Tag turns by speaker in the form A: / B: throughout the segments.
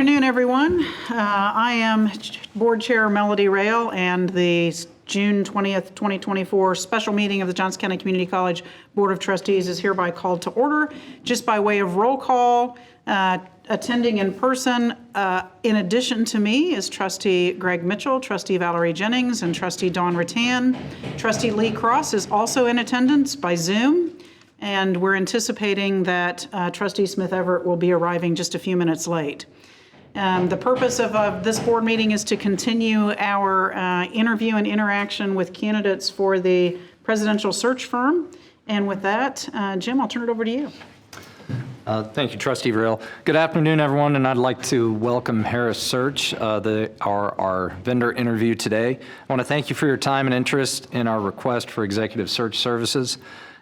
A: afternoon, everyone. I am Board Chair Melody Rail, and the June 20th, 2024 special meeting of the Johnson County Community College Board of Trustees is hereby called to order. Just by way of roll call, attending in person, in addition to me, is Trustee Greg Mitchell, Trustee Valerie Jennings, and Trustee Dawn Rattan. Trustee Lee Cross is also in attendance by Zoom. And we're anticipating that Trustee Smith Everett will be arriving just a few minutes late. The purpose of this board meeting is to continue our interview and interaction with candidates for the presidential search firm. And with that, Jim, I'll turn it over to you.
B: Thank you, Trustee Rail. Good afternoon, everyone, and I'd like to welcome Harris Search, our vendor interview today. I want to thank you for your time and interest in our request for executive search services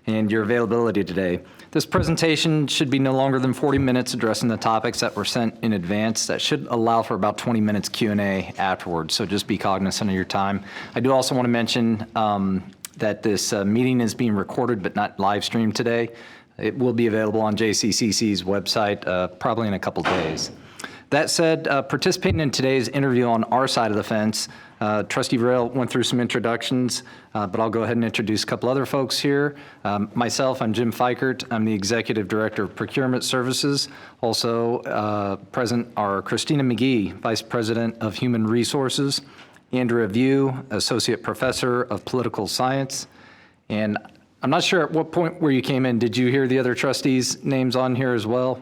B: and your availability today. This presentation should be no longer than 40 minutes addressing the topics that were sent in advance. That should allow for about 20 minutes Q&A afterwards, so just be cognizant of your time. I do also want to mention that this meeting is being recorded but not live streamed today. It will be available on JCCC's website probably in a couple days. That said, participating in today's interview on our side of the fence, Trustee Rail went through some introductions, but I'll go ahead and introduce a couple other folks here. Myself, I'm Jim Fikert. I'm the Executive Director of Procurement Services. Also present are Christina McGee, Vice President of Human Resources, Andrea View, Associate Professor of Political Science. And I'm not sure at what point where you came in, did you hear the other trustees' names on here as well?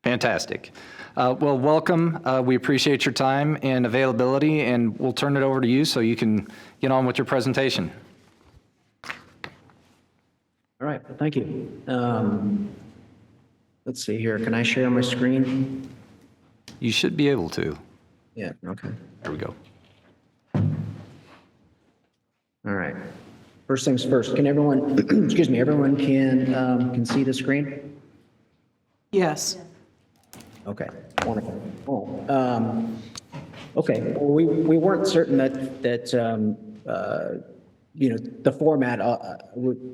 B: Fantastic. Well, welcome. We appreciate your time and availability, and we'll turn it over to you so you can get on with your presentation.
C: All right, well, thank you. Let's see here. Can I share my screen?
B: You should be able to.
C: Yeah, okay.
B: There we go.
C: All right. First things first, can everyone, excuse me, everyone can see the screen?
A: Yes.
C: Okay, wonderful. Oh, okay, well, we weren't certain that the format,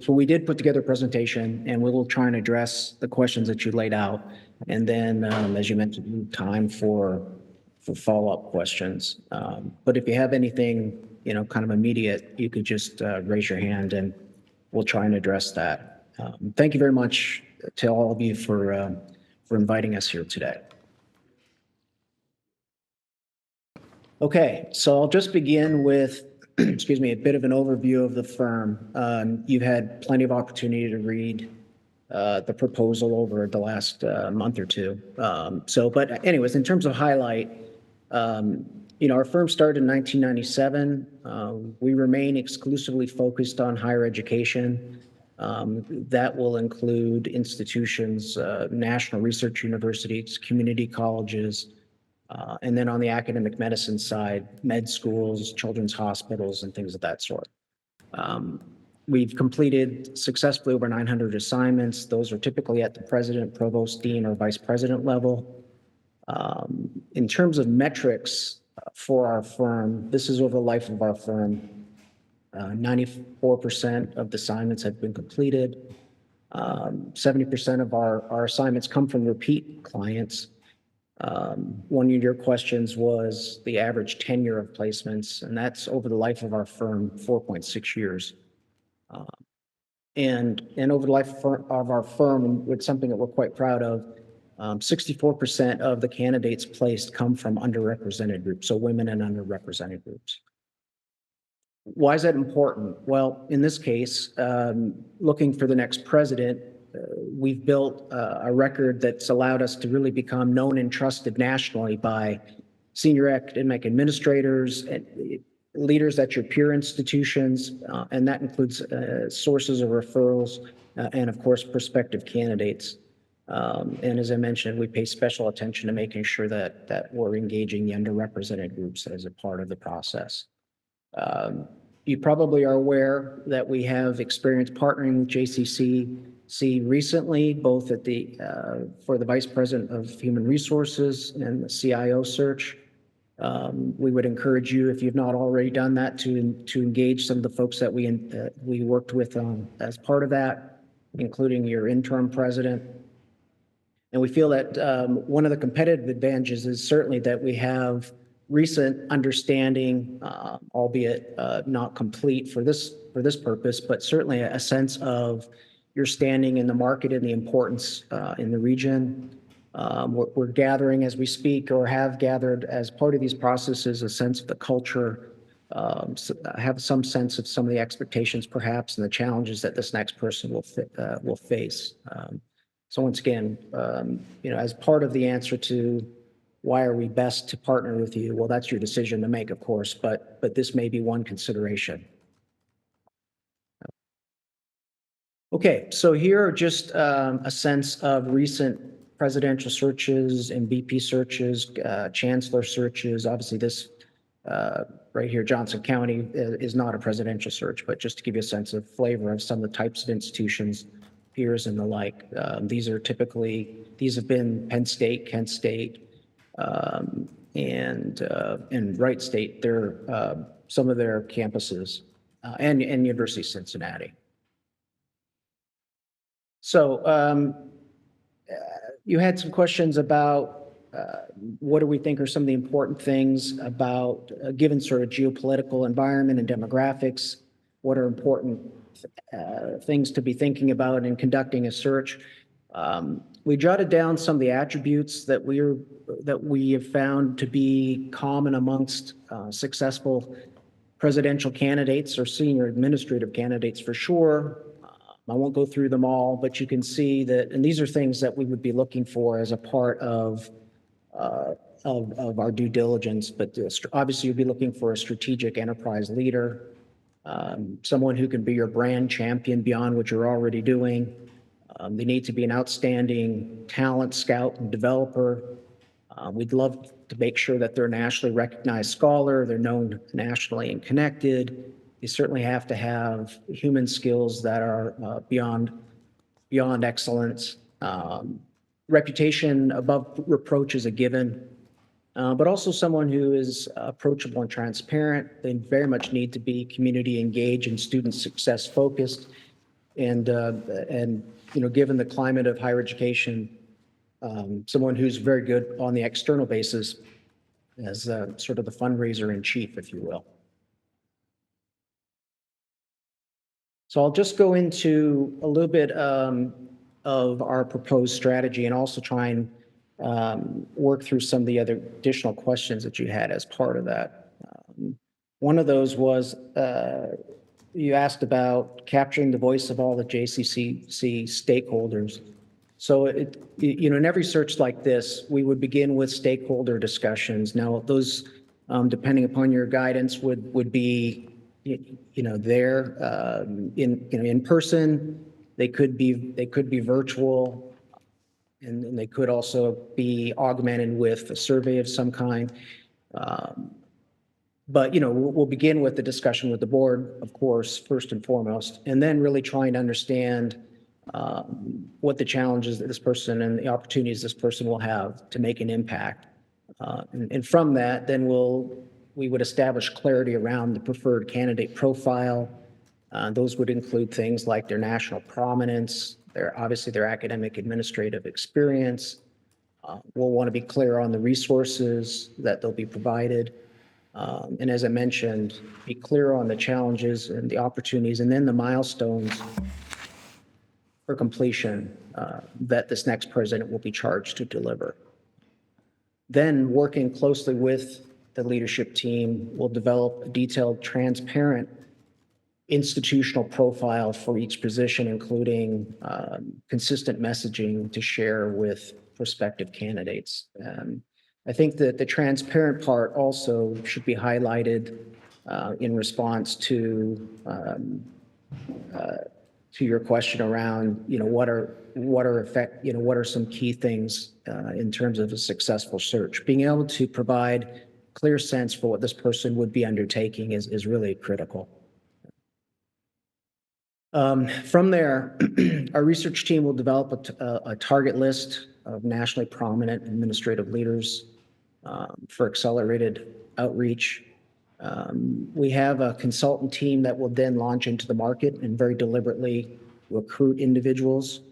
C: so we did put together a presentation, and we will try and address the questions that you laid out. And then, as you mentioned, time for follow-up questions. But if you have anything, kind of immediate, you could just raise your hand and we'll try and address that. Thank you very much to all of you for inviting us here today. Okay, so I'll just begin with, excuse me, a bit of an overview of the firm. You've had plenty of opportunity to read the proposal over the last month or two. But anyways, in terms of highlight, our firm started in 1997. We remain exclusively focused on higher education. That will include institutions, national research universities, community colleges, and then on the academic medicine side, med schools, children's hospitals, and things of that sort. We've completed successfully over 900 assignments. Those are typically at the president, provost, dean, or vice president level. In terms of metrics for our firm, this is over the life of our firm. 94% of the assignments have been completed. 70% of our assignments come from repeat clients. One of your questions was the average tenure of placements, and that's over the life of our firm, 4.6 years. And over the life of our firm, it's something that we're quite proud of. 64% of the candidates placed come from underrepresented groups, so women and underrepresented groups. Why is that important? Well, in this case, looking for the next president, we've built a record that's allowed us to really become known and trusted nationally by senior academic administrators and leaders at your peer institutions, and that includes sources of referrals and, of course, prospective candidates. And as I mentioned, we pay special attention to making sure that we're engaging the underrepresented groups as a part of the process. You probably are aware that we have experience partnering with JCCC recently, both at for the Vice President of Human Resources and the CIO search. We would encourage you, if you've not already done that, to engage some of the folks that we worked with as part of that, including your interim president. And we feel that one of the competitive advantages is certainly that we have recent understanding, albeit not complete for this purpose, but certainly a sense of your standing in the market and the importance in the region. We're gathering as we speak, or have gathered as part of these processes, a sense of the culture, have some sense of some of the expectations perhaps and the challenges that this next person will face. So once again, as part of the answer to why are we best to partner with you, well, that's your decision to make, of course, but this may be one consideration. Okay, so here are just a sense of recent presidential searches and VP searches, chancellor searches. Obviously, this right here, Johnson County is not a presidential search, but just to give you a sense of flavor of some of the types of institutions, peers and the like. These have been Penn State, Kent State, and Wright State. They're some of their campuses, and University of Cincinnati. So you had some questions about what do we think are some of the important things about given sort of geopolitical environment and demographics, what are important things to be thinking about in conducting a search. We jotted down some of the attributes that we have found to be common amongst successful presidential candidates or senior administrative candidates for sure. I won't go through them all, but you can see that, and these are things that we would be looking for as a part of our due diligence, but obviously you'd be looking for a strategic enterprise leader, someone who can be your brand champion beyond what you're already doing. They need to be an outstanding talent scout and developer. We'd love to make sure that they're a nationally recognized scholar, they're known nationally and connected. You certainly have to have human skills that are beyond excellence. Reputation above reproach is a given, but also someone who is approachable and transparent. They very much need to be community engaged and student success focused. And given the climate of higher education, someone who's very good on the external basis as sort of the fundraiser in chief, if you will. So I'll just go into a little bit of our proposed strategy and also try and work through some of the other additional questions that you had as part of that. One of those was you asked about capturing the voice of all the JCCC stakeholders. So in every search like this, we would begin with stakeholder discussions. Now, those, depending upon your guidance, would be there in person. They could be virtual, and they could also be augmented with a survey of some kind. But we'll begin with the discussion with the board, of course, first and foremost, and then really trying to understand what the challenges that this person and the opportunities this person will have to make an impact. And from that, then we would establish clarity around the preferred candidate profile. Those would include things like their national prominence, obviously their academic administrative experience. We'll want to be clear on the resources that they'll be provided. And as I mentioned, be clear on the challenges and the opportunities, and then the milestones for completion that this next president will be charged to deliver. Then, working closely with the leadership team, will develop a detailed, transparent institutional profile for each position, including consistent messaging to share with prospective candidates. I think that the transparent part also should be highlighted in response to your question around, what are some key things in terms of a successful search. Being able to provide clear sense for what this person would be undertaking is really critical. From there, our research team will develop a target list of nationally prominent administrative leaders for accelerated outreach. We have a consultant team that will then launch into the market and very deliberately recruit individuals.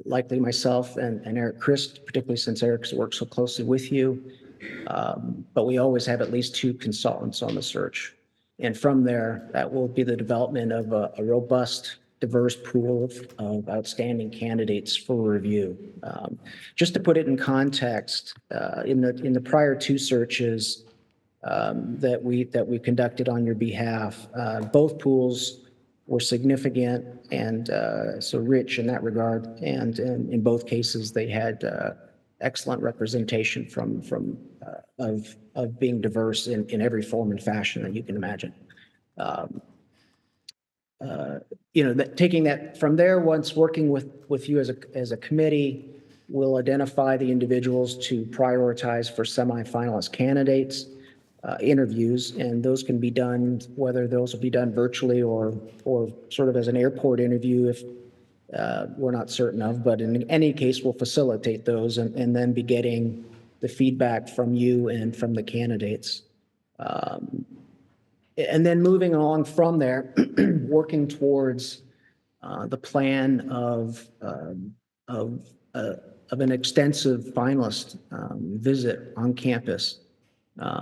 C: likely myself and Eric Christ, particularly since Eric's worked so closely with you. But we always have at least 2 consultants on the search. And from there, that will be the development of a robust, diverse pool of outstanding candidates for review. Just to put it in context, in the prior 2 searches that we conducted on your behalf, both pools were significant and so rich in that regard. And in both cases, they had excellent representation of being diverse in every form and fashion that you can imagine. Taking that from there, once working with you as a committee, we'll identify the individuals to prioritize for semifinalist candidates. Interviews, and those can be done, whether those will be done virtually or sort of as an airport interview if we're not certain of, but in any case, we'll facilitate those and then be getting the feedback from you and from the candidates. And then moving along from there, working towards the plan of an extensive finalist visit on campus.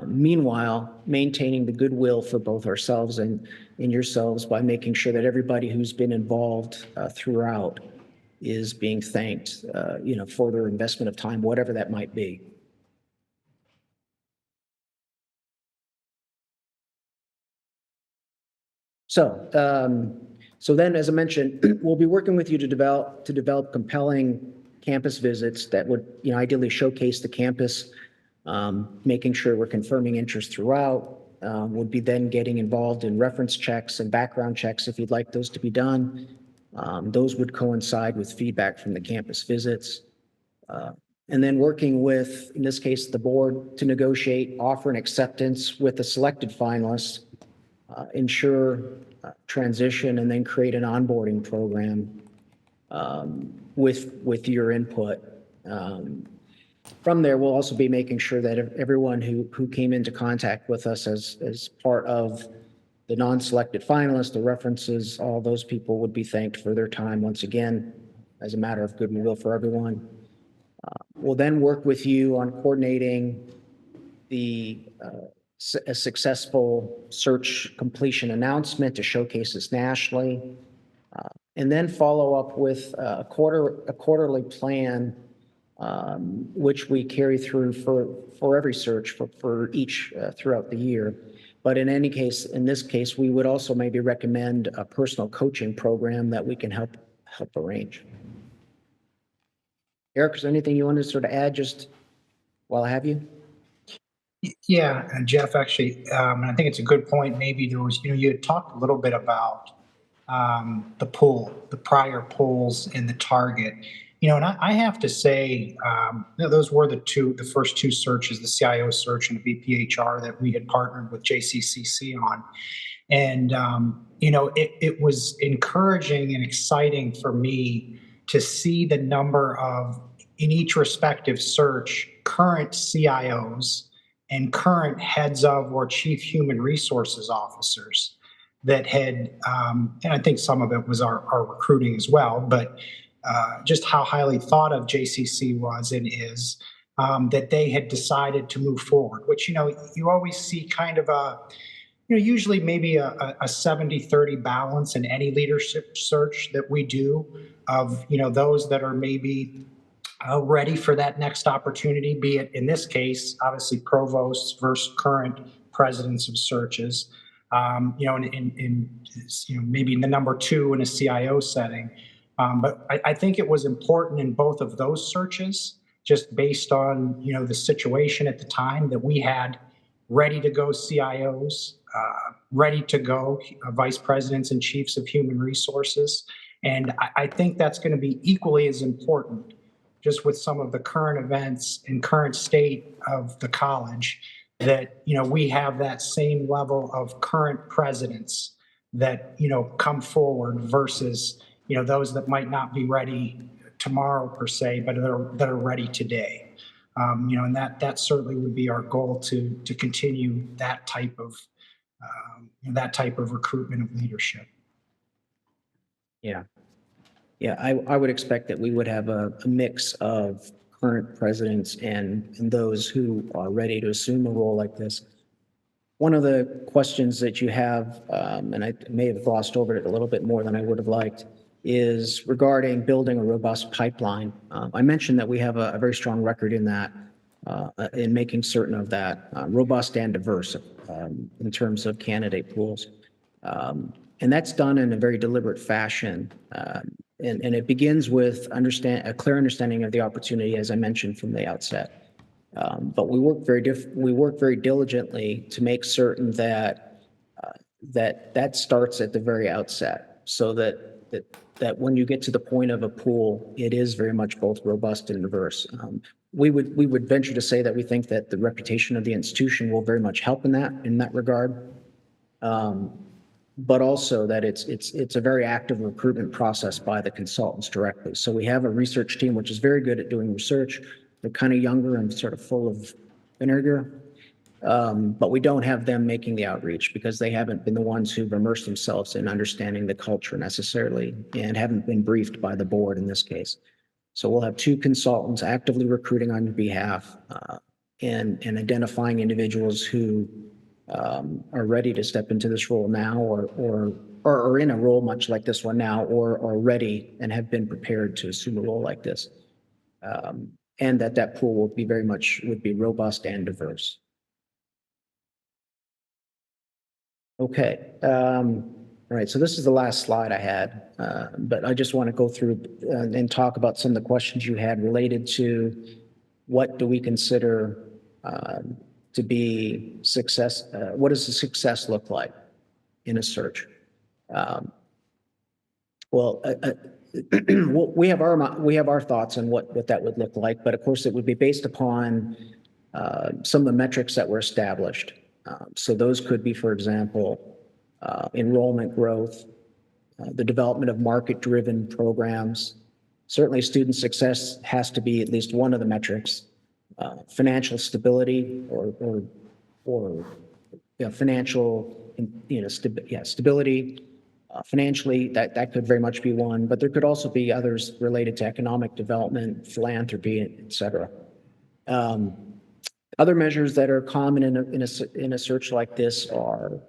C: Meanwhile, maintaining the goodwill for both ourselves and yourselves by making sure that everybody who's been involved throughout is being thanked, for their investment of time, whatever that might be. So then, as I mentioned, we'll be working with you to develop compelling campus visits that would, ideally showcase the campus. Making sure we're confirming interest throughout, would be then getting involved in reference checks and background checks if you'd like those to be done. Those would coincide with feedback from the campus visits. And then working with, in this case, the board to negotiate offer and acceptance with the selected finalists, ensure transition, and then create an onboarding program with your input. From there, we'll also be making sure that everyone who came into contact with us as part of the non-selected finalists, the references, all those people would be thanked for their time once again, as a matter of goodwill for everyone. We'll then work with you on coordinating a successful search completion announcement to showcase this nationally, and then follow up with a quarterly plan, which we carry through for every search for each throughout the year. But in this case, we would also maybe recommend a personal coaching program that we can help arrange. Eric, is there anything you wanted to sort of add just while I have you?
D: Yeah, and Jeff, actually, and I think it's a good point. Maybe there was, you had talked a little bit about the prior polls and the target. And I have to say, those were the first 2 searches, the CIO search and the VPHR that we had partnered with JCCC on. And, it was encouraging and exciting for me to see the number of, in each respective search, current CIOs and current heads of or chief human resources officers that had, and I think some of it was our recruiting as well, but just how highly thought of JCC was and is, that they had decided to move forward, which, you always see kind of usually maybe a 70-30 balance in any leadership search that we do of, those that are maybe ready for that next opportunity, be it in this case, obviously provosts versus current presidents of searches, in maybe in the number 2 in a CIO setting. But I think it was important in both of those searches, just based on, the situation at the time, that we had ready to go CIOs, ready to go vice presidents and chiefs of human resources. And I think that's going to be equally as important, just with some of the current events and current state of the college, that, we have that same level of current presidents that, come forward versus, those that might not be ready tomorrow per se, but that are ready today. And that certainly would be our goal to continue that type of recruitment of leadership.
C: Yeah. Yeah, I would expect that we would have a mix of current presidents and those who are ready to assume a role like this. One of the questions that you have, and I may have glossed over it a little bit more than I would have liked, is regarding building a robust pipeline. I mentioned that we have a very strong record in that, in making certain of that, robust and diverse in terms of candidate pools. And that's done in a very deliberate fashion. And it begins with a clear understanding of the opportunity, as I mentioned from the outset. But we work very diligently to make certain that that starts at the very outset, so that when you get to the point of a pool, it is very much both robust and diverse. We would venture to say that we think that the reputation of the institution will very much help in that regard. But also that it's a very active recruitment process by the consultants directly. So we have a research team which is very good at doing research. They're kind of younger and sort of full of vinegar. But we don't have them making the outreach because they haven't been the ones who've immersed themselves in understanding the culture necessarily and haven't been briefed by the board in this case. So we'll have two consultants actively recruiting on your behalf and identifying individuals who are ready to step into this role now or in a role much like this one now or are ready and have been prepared to assume a role like this. And that pool would be robust and diverse. Okay. All right. So this is the last slide I had, but I just want to go through and talk about some of the questions you had related to what do we consider to be success? What does the success look like in a search? We have our thoughts on what that would look like, but of course it would be based upon some of the metrics that were established. So those could be, for example, enrollment growth, the development of market-driven programs. Certainly student success has to be at least one of the metrics. Financial stability or financial, stability. Financially, that could very much be one, but there could also be others related to economic development, philanthropy, et cetera. Other measures that are common in a search like this are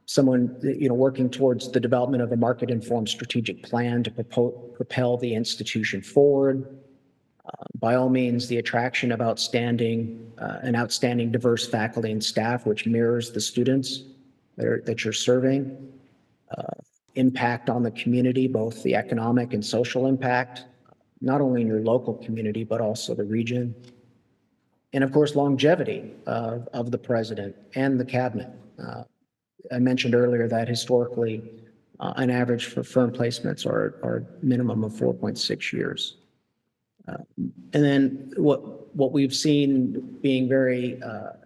C: someone working towards the development of a market-informed strategic plan to propel the institution forward. By all means, the attraction of outstanding diverse faculty and staff, which mirrors the students that you're serving. Impact on the community, both the economic and social impact, not only in your local community, but also the region. And of course, longevity of the president and the cabinet. I mentioned earlier that historically, an average for firm placements are minimum of 4.6 years. And then what we've seen being very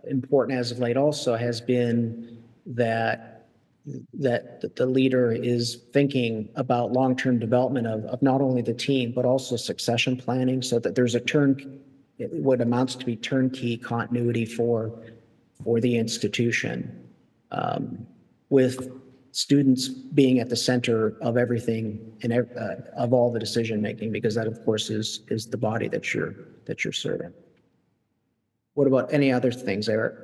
C: important as of late also has been that the leader is thinking about long-term development of not only the team, but also succession planning so that there's what amounts to be turnkey continuity for the institution, with students being at the center of everything and of all the decision making, because that of course is the body that you're serving. What about any other things, Eric?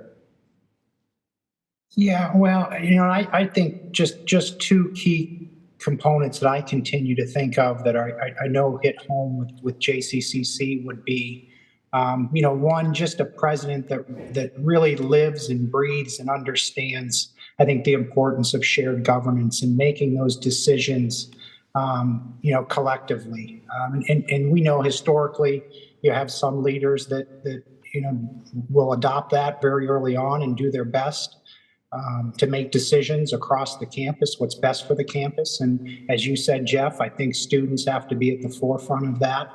D: Yeah, well, I think just two key components that I continue to think of that I know hit home with JCCC would be, one, just a president that really lives and breathes and understands, I think, the importance of shared governance and making those decisions, collectively. And we know historically you have some leaders that will adopt that very early on and do their best to make decisions across the campus, what's best for the campus. And as you said, Jeff, I think students have to be at the forefront of that.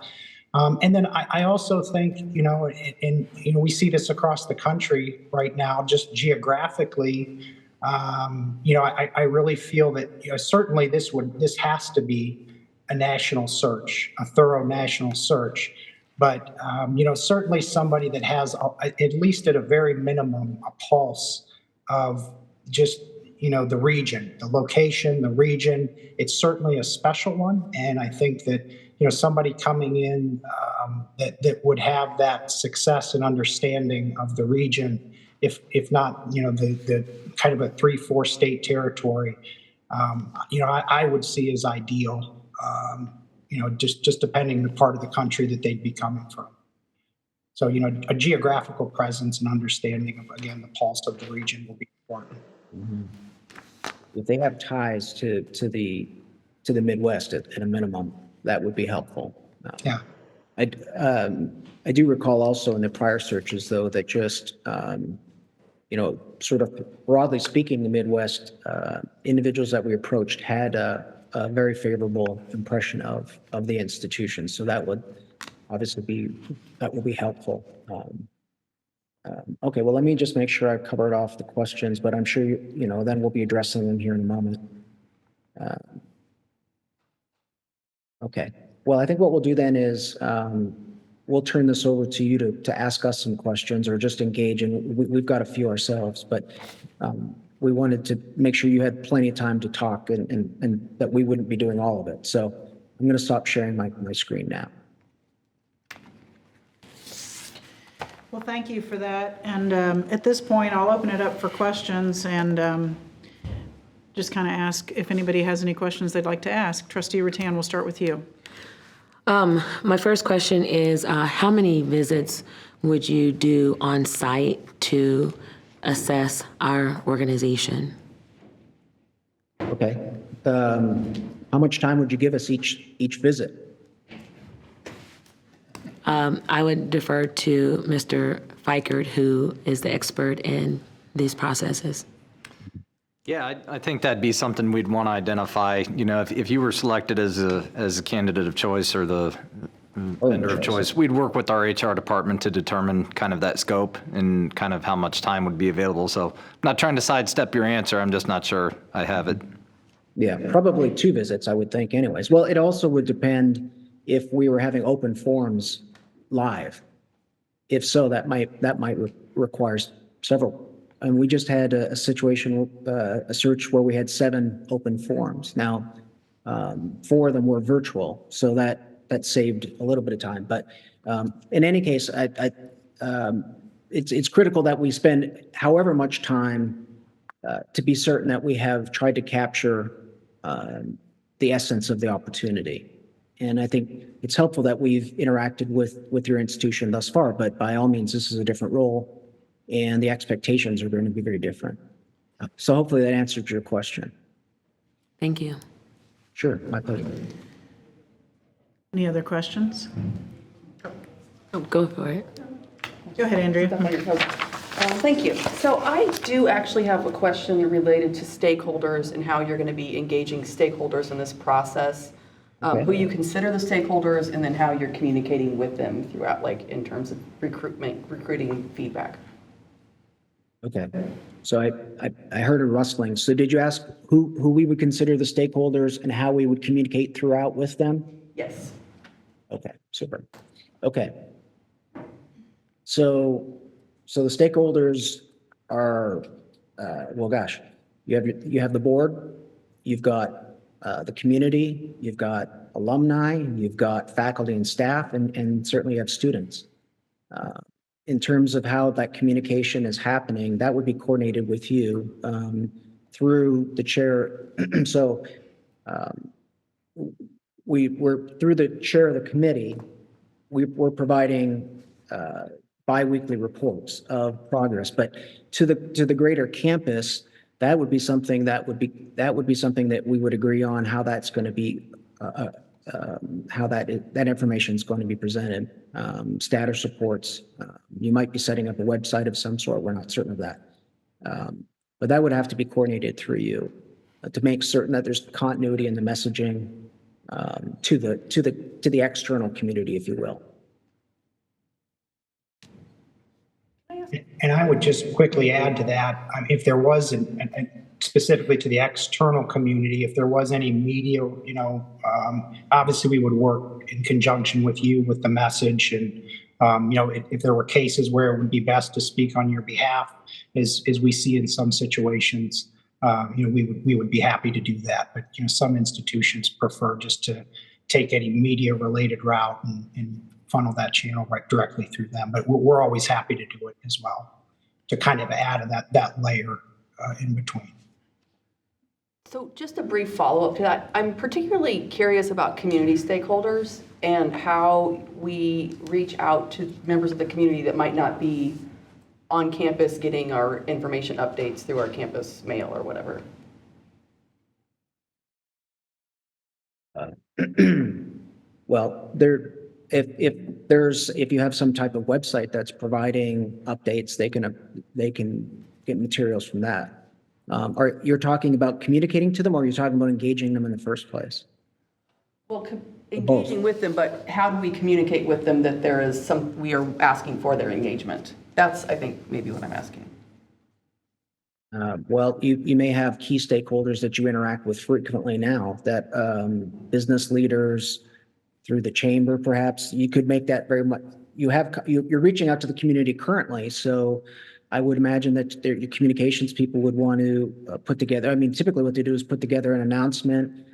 D: And then I also think, we see this across the country right now, just geographically. I really feel that certainly this has to be a national search, a thorough national search. But certainly somebody that has at least at a very minimum a pulse of just the region, the location, the region. It's certainly a special one. And I think that, somebody coming in that would have that success and understanding of the region, if not, the kind of a 3-4 state territory, I would see as ideal, just depending the part of the country that they'd be coming from. So, a geographical presence and understanding of, again, the pulse of the region will be important.
C: If they have ties to the Midwest at a minimum, that would be helpful.
D: Yeah.
C: I do recall also in the prior searches, though, that just, sort of broadly speaking, the Midwest, individuals that we approached had a very favorable impression of the institution. So that would obviously be helpful. Okay, well, let me just make sure I've covered off the questions, but I'm sure, then we'll be addressing them here in a moment. Okay, well, I think what we'll do then is we'll turn this over to you to ask us some questions or just engage, and we've got a few ourselves, but we wanted to make sure you had plenty of time to talk and that we wouldn't be doing all of it. So I'm going to stop sharing my screen now.
A: Well, thank you for that. And at this point, I'll open it up for questions and just kind of ask if anybody has any questions they'd like to ask. Trustee Rattan, we'll start with you.
E: My first question is, how many visits would you do on site to assess our organization?
C: Okay. How much time would you give us each visit?
E: I would defer to Mr. Fikert, who is the expert in these processes.
B: Yeah, I think that'd be something we'd want to identify. If you were selected as a candidate of choice or the vendor of choice, we'd work with our HR department to determine kind of that scope and kind of how much time would be available. So I'm not trying to sidestep your answer. I'm just not sure I have it.
C: Yeah, probably 2 visits, I would think anyways. Well, it also would depend if we were having open forums live. If so, that might require several. And we just had a situation, a search where we had 7 open forums. Now, 4 of them were virtual, so that saved a little bit of time. But in any case, it's critical that we spend however much time to be certain that we have tried to capture the essence of the opportunity. And I think it's helpful that we've interacted with your institution thus far, but by all means, this is a different role and the expectations are going to be very different. So hopefully that answered your question.
E: Thank you.
C: Sure, my pleasure.
A: Any other questions?
E: Oh, go for it.
A: Go ahead, Andrea.
F: Thank you. So I do actually have a question related to stakeholders and how you're going to be engaging stakeholders in this process, who you consider the stakeholders, and then how you're communicating with them throughout, like in terms of recruiting feedback.
C: Okay, so I heard a rustling. So did you ask who we would consider the stakeholders and how we would communicate throughout with them?
F: Yes.
C: Okay, super. Okay. So the stakeholders are, well, gosh, you have the board, you've got the community, you've got alumni, you've got faculty and staff, and certainly you have students. In terms of how that communication is happening, that would be coordinated with you through the chair. So we're through the chair of the committee, we're providing biweekly reports of progress. But to the greater campus, that would be something that we would agree on how that's going to be. How that information is going to be presented, status reports. You might be setting up a website of some sort. We're not certain of that, but that would have to be coordinated through you to make certain that there's continuity in the messaging to the external community, if you will.
D: And I would just quickly add to that, if there was, specifically to the external community, if there was any media, obviously we would work in conjunction with you with the message. And, if there were cases where it would be best to speak on your behalf, as we see in some situations, we would be happy to do that. But, some institutions prefer just to take any media related route and funnel that channel right directly through them. But we're always happy to do it as well, to kind of add that layer in between.
F: So just a brief follow-up to that. I'm particularly curious about community stakeholders and how we reach out to members of the community that might not be on campus getting our information updates through our campus mail or whatever.
C: Well, if you have some type of website that's providing updates, they can get materials from that. You're talking about communicating to them, or are you talking about engaging them in the first place?
F: Well, engaging with them, but how do we communicate with them that we are asking for their engagement? That's, I think, maybe what I'm asking.
C: Well, you may have key stakeholders that you interact with frequently now, that business leaders through the chamber, perhaps. You could make that very much, you're reaching out to the community currently, so I would imagine that your communications people would want to put together, typically what they do is put together an announcement,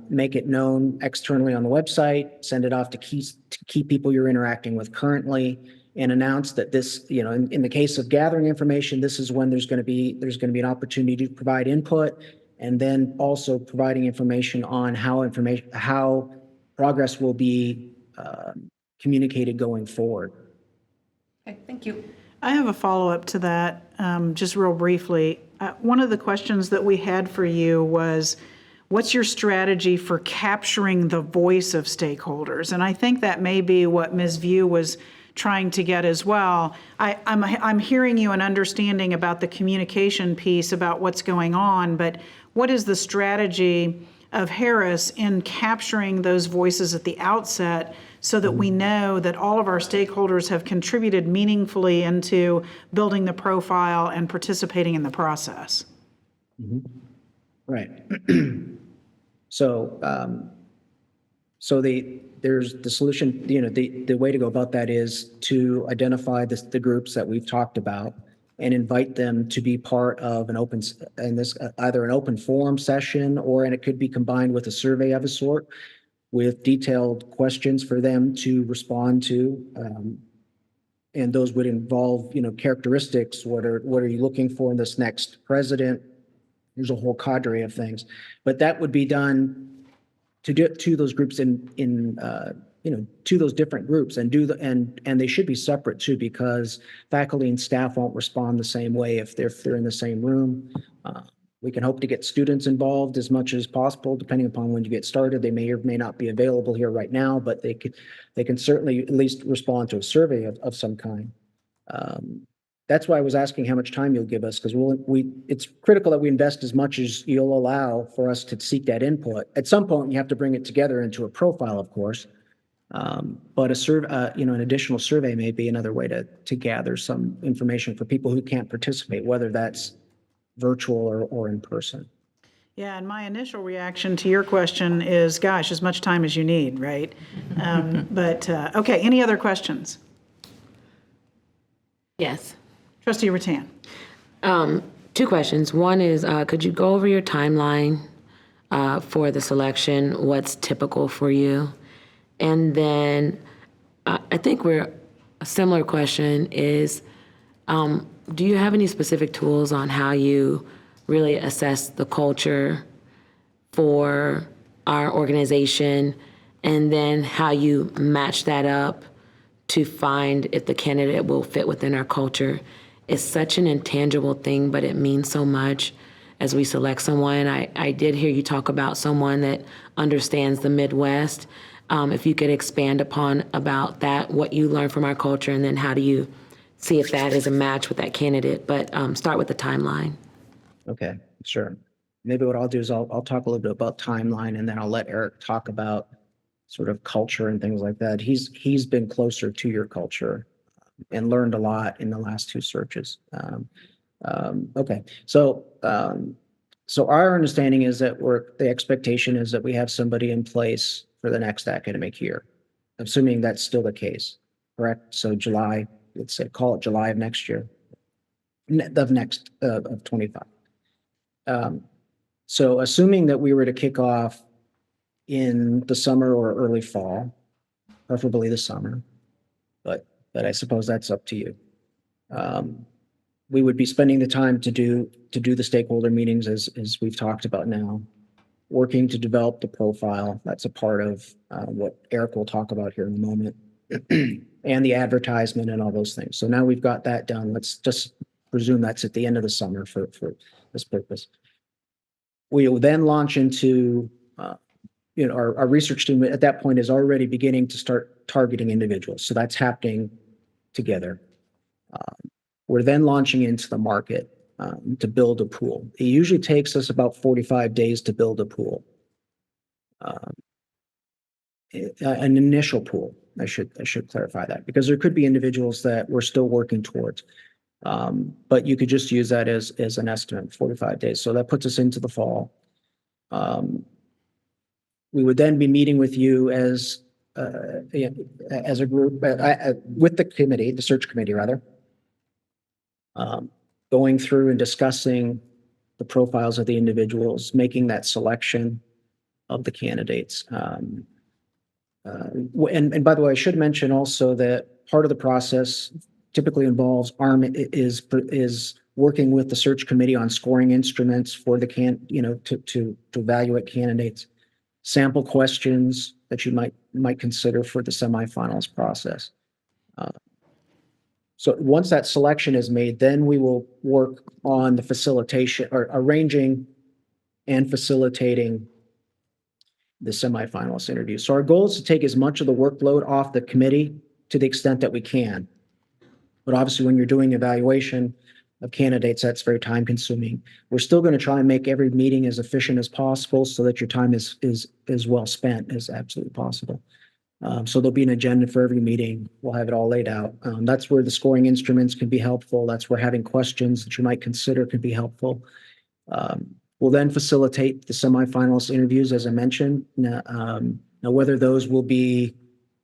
C: make it known externally on the website, send it off to key people you're interacting with currently, and announce that this, in the case of gathering information, this is when there's going to be an opportunity to provide input, and then also providing information on how progress will be communicated going forward.
F: Okay, thank you.
A: I have a follow-up to that, just real briefly. One of the questions that we had for you was, what's your strategy for capturing the voice of stakeholders? And I think that may be what Ms. View was trying to get as well. I'm hearing you and understanding about the communication piece about what's going on, but what is the strategy of Harris in capturing those voices at the outset so that we know that all of our stakeholders have contributed meaningfully into building the profile and participating in the process?
C: Mm-hmm. Right. So there's the solution, the way to go about that is to identify the groups that we've talked about and invite them to be part of either an open forum session, and it could be combined with a survey of a sort with detailed questions for them to respond to. And those would involve, characteristics. What are you looking for in this next president? There's a whole cadre of things, but that would be done to those groups to those different groups, and they should be separate too, because faculty and staff won't respond the same way if they're in the same room. We can hope to get students involved as much as possible, depending upon when you get started. They may or may not be available here right now, but they can certainly at least respond to a survey of some kind. That's why I was asking how much time you'll give us, because it's critical that we invest as much as you'll allow for us to seek that input. At some point, you have to bring it together into a profile, of course. But an additional survey may be another way to gather some information for people who can't participate, whether that's virtual or in person.
A: Yeah, and my initial reaction to your question is, gosh, as much time as you need, right? Okay, any other questions?
E: Yes.
A: Trustee Rattan.
E: Two questions. One is, could you go over your timeline for the selection? What's typical for you? And then I think a similar question is, do you have any specific tools on how you really assess the culture for our organization, and then how you match that up to find if the candidate will fit within our culture? It's such an intangible thing, but it means so much as we select someone. I did hear you talk about someone that understands the Midwest. If you could expand about that, what you learned from our culture, and then how do you see if that is a match with that candidate? But start with the timeline.
C: Okay, sure. Maybe what I'll do is I'll talk a little bit about timeline, and then I'll let Eric talk about sort of culture and things like that. He's been closer to your culture and learned a lot in the last two searches. Okay, so our understanding is that the expectation is that we have somebody in place for the next academic year, assuming that's still the case, correct? So July, let's say, call it July of next year, of 25. So assuming that we were to kick off in the summer or early fall, preferably the summer, but I suppose that's up to you. We would be spending the time to do the stakeholder meetings as we've talked about now, working to develop the profile. That's a part of what Eric will talk about here in a moment, and the advertisement and all those things. So now we've got that done. Let's just presume that's at the end of the summer for this purpose. We will then launch into, our research team at that point is already beginning to start targeting individuals. So that's happening together. We're then launching into the market to build a pool. It usually takes us about 45 days to build a pool. An initial pool, I should clarify that, because there could be individuals that we're still working towards. But you could just use that as an estimate, 45 days. So that puts us into the fall. We would then be meeting with you as a group, with the committee, the search committee rather, going through and discussing the profiles of the individuals, making that selection of the candidates. And by the way, I should mention also that part of the process typically involves is working with the search committee on scoring instruments for the to evaluate candidates, sample questions that you might consider for the semifinals process. So once that selection is made, then we will work on the facilitation or arranging and facilitating the semifinalist interview. So our goal is to take as much of the workload off the committee to the extent that we can. But obviously, when you're doing evaluation of candidates, that's very time consuming. We're still going to try and make every meeting as efficient as possible so that your time is well spent as absolutely possible. So there'll be an agenda for every meeting. We'll have it all laid out. That's where the scoring instruments can be helpful. That's where having questions that you might consider could be helpful. We'll then facilitate the semifinalist interviews, as I mentioned. Now whether those will be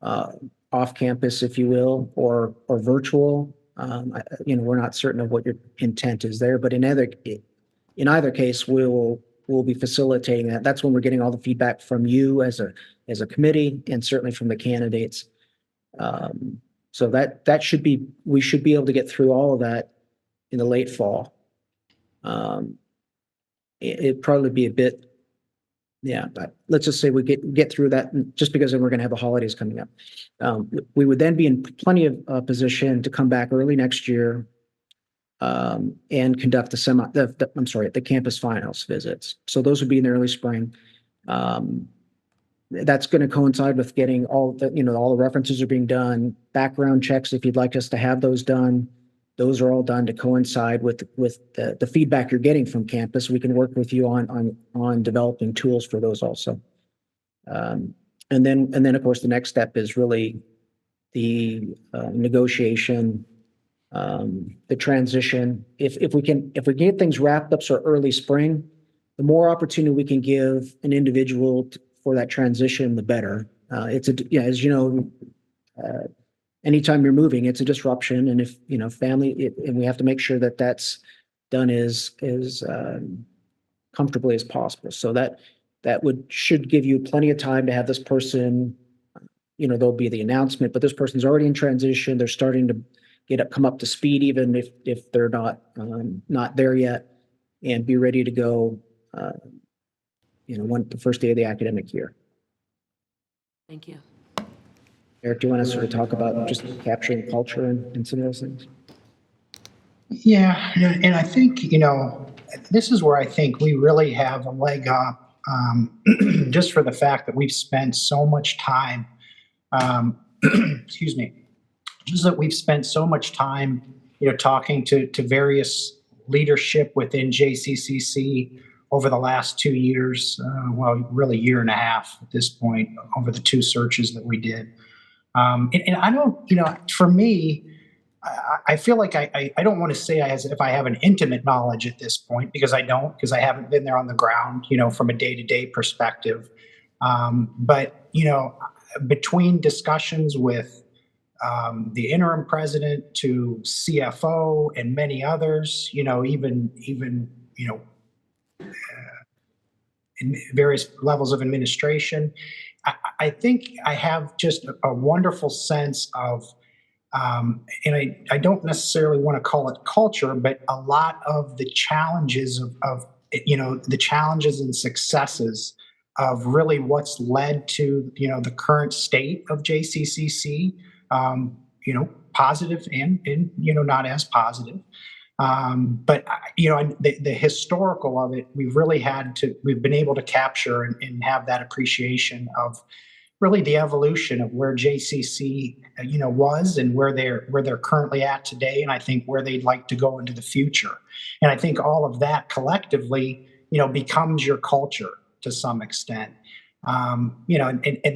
C: off campus, if you will, or virtual, we're not certain of what your intent is there. But in either case, we'll be facilitating that. That's when we're getting all the feedback from you as a committee, and certainly from the candidates. So we should be able to get through all of that in the late fall. It'd probably be a bit, but let's just say we get through that, just because then we're going to have the holidays coming up. We would then be in plenty of position to come back early next year and conduct the campus finals visits. So those would be in the early spring. That's going to coincide with getting all the references are being done, background checks, if you'd like us to have those done. Those are all done to coincide with the feedback you're getting from campus. We can work with you on developing tools for those also. And then of course the next step is really the negotiation, the transition. If we get things wrapped up so early spring, the more opportunity we can give an individual for that transition, the better. As you know, anytime you're moving, it's a disruption, and if family, and we have to make sure that that's done as comfortably as possible. So that should give you plenty of time to have this person. There'll be the announcement, but this person's already in transition. They're starting to come up to speed, even if they're not there yet, and be ready to go. The first day of the academic year.
E: Thank you.
C: Eric, do you want to sort of talk about just capturing culture and some of those things?
D: Yeah, and I think, this is where I think we really have a leg up, just for the fact that we've spent so much time, excuse me, just that we've spent so much time, talking to various leadership within JCCC over the last 2 years, really year and a half at this point, over the 2 searches that we did. And I don't, for me, I feel like I don't want to say as if I have an intimate knowledge at this point, because I don't, because I haven't been there on the ground, from a day-to-day perspective. But, between discussions with the interim president to CFO and many others, even in various levels of administration. I think I have just a wonderful sense of, and I don't necessarily want to call it culture, but a lot of the challenges of the challenges and successes of really what's led to, the current state of JCCC, positive and not as positive. But the historical of it, we've been able to capture and have that appreciation of really the evolution of where JCC, was and where they're currently at today, and I think where they'd like to go into the future. And I think all of that collectively, becomes your culture to some extent. And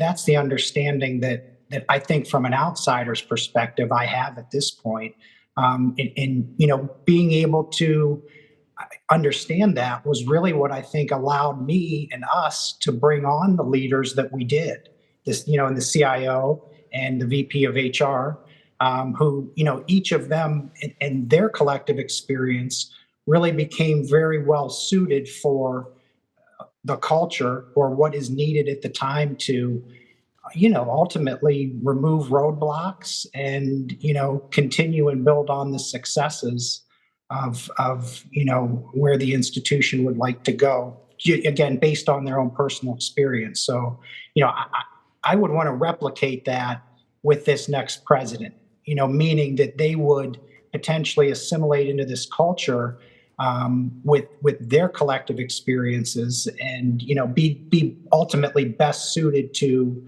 D: that's the understanding that I think from an outsider's perspective I have at this point. Being able to understand that was really what I think allowed me and us to bring on the leaders that we did. This, and the CIO and the VP of HR, who, each of them and their collective experience really became very well suited for the culture or what is needed at the time to, ultimately remove roadblocks and, continue and build on the successes of where the institution would like to go, again, based on their own personal experience. So, I would want to replicate that with this next president, meaning that they would potentially assimilate into this culture with their collective experiences and, be ultimately best suited to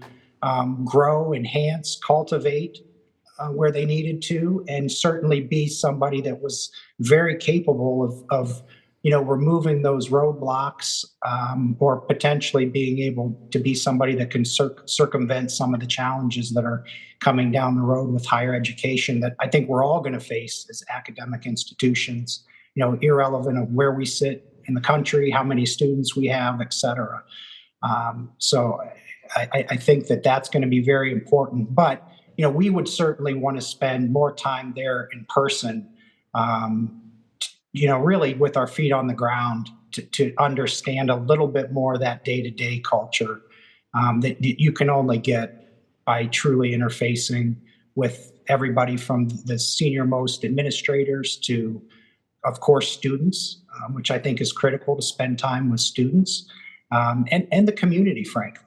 D: grow, enhance, cultivate where they needed to, and certainly be somebody that was very capable of removing those roadblocks, or potentially being able to be somebody that can circumvent some of the challenges that are coming down the road with higher education that I think we're all going to face as academic institutions, irrelevant of where we sit in the country, how many students we have, et cetera. So I think that that's going to be very important. But, we would certainly want to spend more time there in person, really with our feet on the ground to understand a little bit more of that day-to-day culture that you can only get by truly interfacing with everybody from the senior most administrators to, of course, students, which I think is critical to spend time with students, and the community, frankly.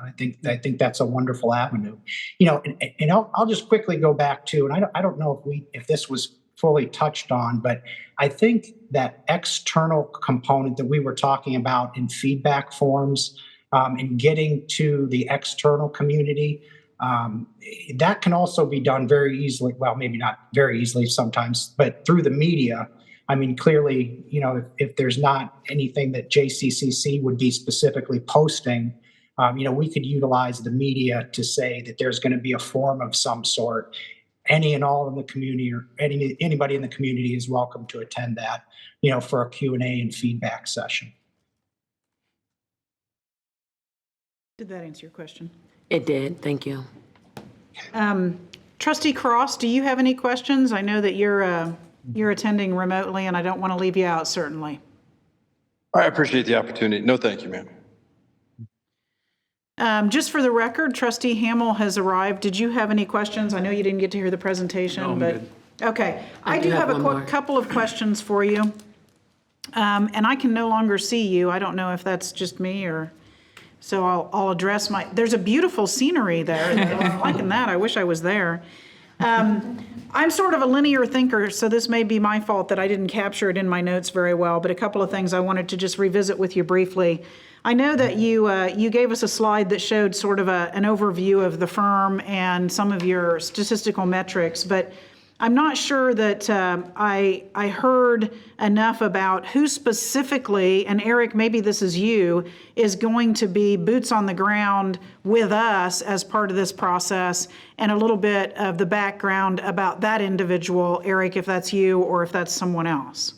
D: I think that's a wonderful avenue, and I'll just quickly go back to, and I don't know if this was fully touched on, but I think that external component that we were talking about in feedback forms, and getting to the external community, that can also be done very easily. Well, maybe not very easily sometimes, but through the media. I mean, clearly, if there's not anything that JCCC would be specifically posting, we could utilize the media to say that there's going to be a forum of some sort. Any and all in the community, or anybody in the community is welcome to attend that, for a Q&A and feedback session.
A: Did that answer your question?
E: It did. Thank you.
A: Trustee Cross, do you have any questions? I know that you're attending remotely, and I don't want to leave you out, certainly.
G: I appreciate the opportunity. No, thank you, ma'am.
A: Just for the record, Trustee Hamill has arrived. Did you have any questions? I know you didn't get to hear the presentation,
B: No, I'm
A: but
B: good.
A: okay.
E: I
A: do
E: do
A: have
E: have
A: a
E: one more.
A: couple of questions for you. And I can no longer see you. I don't know if that's just me or, so I'll address there's a beautiful scenery there. I'm liking that. I wish I was there. I'm sort of a linear thinker, so this may be my fault that I didn't capture it in my notes very well, but a couple of things I wanted to just revisit with you briefly. I know that you gave us a slide that showed sort of an overview of the firm and some of your statistical metrics, but I'm not sure that I heard enough about who specifically, and Eric, maybe this is you, is going to be boots on the ground with us as part of this process, and a little bit of the background about that individual, Eric, if that's you or if that's someone else.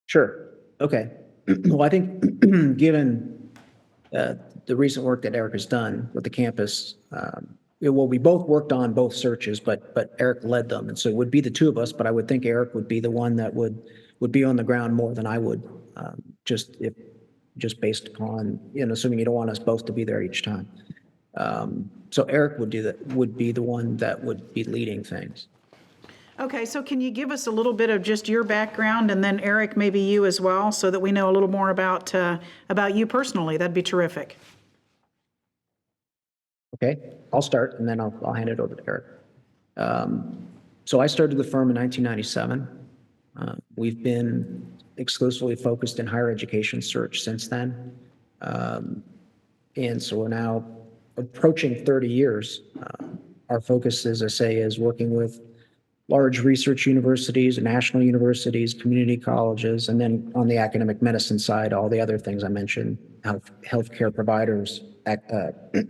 C: Sure. Okay. Well, I think given the recent work that Eric has done with the campus, well, we both worked on both searches, but Eric led them. And so it would be the two of us, but I would think Eric would be the one that would would be on the ground more than I would, just based upon, assuming you don't want us both to be there each time. So Eric would be the one that would be leading things.
A: Okay, so can you give us a little bit of just your background, and then Eric, maybe you as well, so that we know a little more about you personally? That'd be terrific.
C: Okay, I'll start and then I'll hand it over to Eric. So I started the firm in 1997. We've been exclusively focused in higher education search since then. And so we're now approaching 30 years. Our focus, as I say, is working with large research universities, national universities, community colleges, and then on the academic medicine side, all the other things I mentioned, healthcare providers,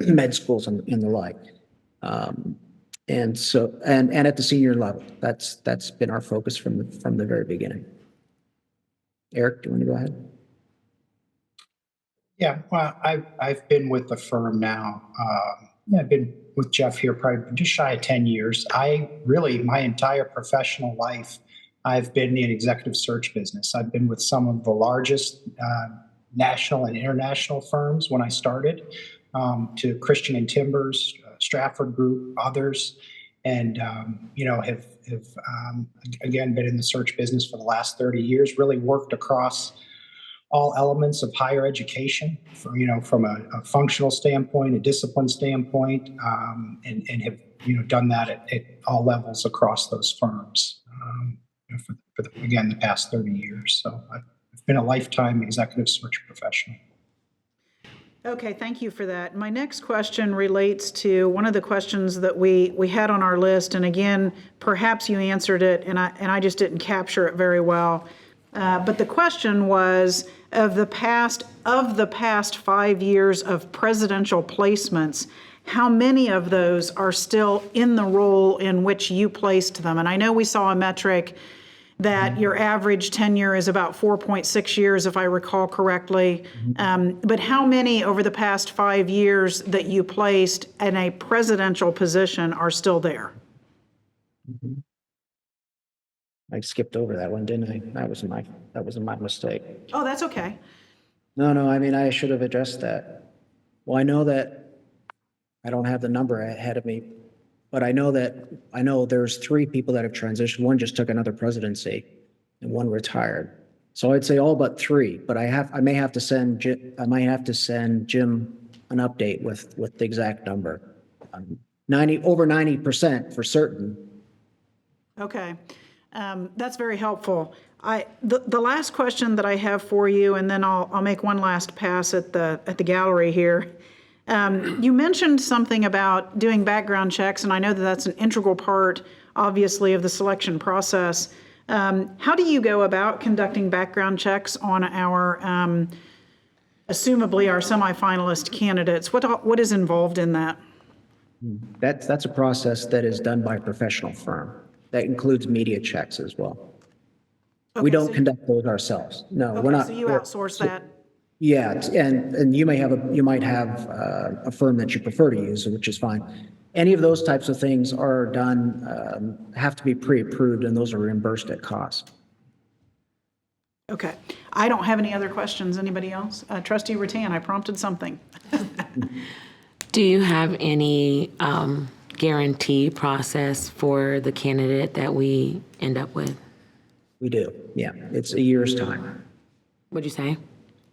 C: med schools, and the like. And so, and at the senior level, that's been our focus from the very beginning. Eric, do you want to go ahead?
D: Yeah, well, I've been with the firm now. I've been with Jeff here probably just shy of 10 years. My entire professional life, I've been in the executive search business. I've been with some of the largest national and international firms when I started, to Christian and Timbers, Stratford Group, others, and have again been in the search business for the last 30 years. Really worked across all elements of higher education, from a functional standpoint, a discipline standpoint, and have done that at all levels across those firms for the past 30 years. So I've been a lifetime executive search professional.
A: Okay, thank you for that. My next question relates to one of the questions that we had on our list, and again, perhaps you answered it, and I just didn't capture it very well. But the question was, of the past 5 years of presidential placements, how many of those are still in the role in which you placed them? And I know we saw a metric that your average tenure is about 4.6 years, if I recall correctly. But how many over the past 5 years that you placed in a presidential position are still there?
C: I skipped over that one, didn't I? That was my mistake.
A: Oh, that's okay.
C: No, I mean, I should have addressed that. Well, I know that I don't have the number ahead of me, but I know there's 3 people that have transitioned. One just took another presidency and one retired. So I'd say all but 3, but I may have to send Jim an update with the exact number. Over 90% for certain.
A: Okay. That's very helpful. The last question that I have for you, and then I'll make one last pass at the gallery here. You mentioned something about doing background checks, and I know that that's an integral part, obviously, of the selection process. How do you go about conducting background checks on our, assumably our semifinalist candidates? What is involved in that?
C: That's a process that is done by a professional firm. That includes media checks as well.
A: Okay,
C: We don't conduct those ourselves. No, we're
A: Okay,
C: not.
A: so you outsource that?
C: Yeah, and you might have a firm that you prefer to use, which is fine. Any of those types of things are done, have to be pre-approved, and those are reimbursed at cost.
A: Okay. I don't have any other questions. Anybody else? Trustee Rattan, I prompted something.
E: Do you have any guarantee process for the candidate that we end up with?
C: We do, yeah. It's a year's time.
E: What'd you say?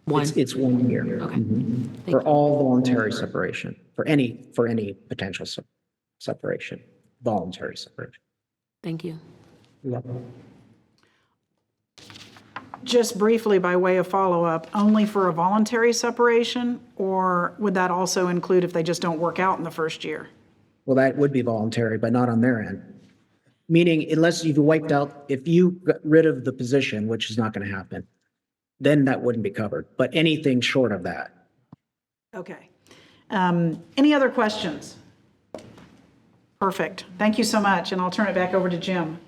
E: One?
C: It's 1 year.
E: Okay.
C: Mhm.
E: Thank
C: For
E: you.
C: all voluntary separation, for any potential separation, voluntary separation.
E: Thank you.
C: You're welcome.
A: Just briefly, by way of follow-up, only for a voluntary separation, or would that also include if they just don't work out in the first year?
C: Well, that would be voluntary, but not on their end. Meaning, unless you've wiped out, if you got rid of the position, which is not going to happen, then that wouldn't be covered. But anything short of that.
A: Okay. Any other questions? Perfect. Thank you so much, and I'll turn it back over to Jim.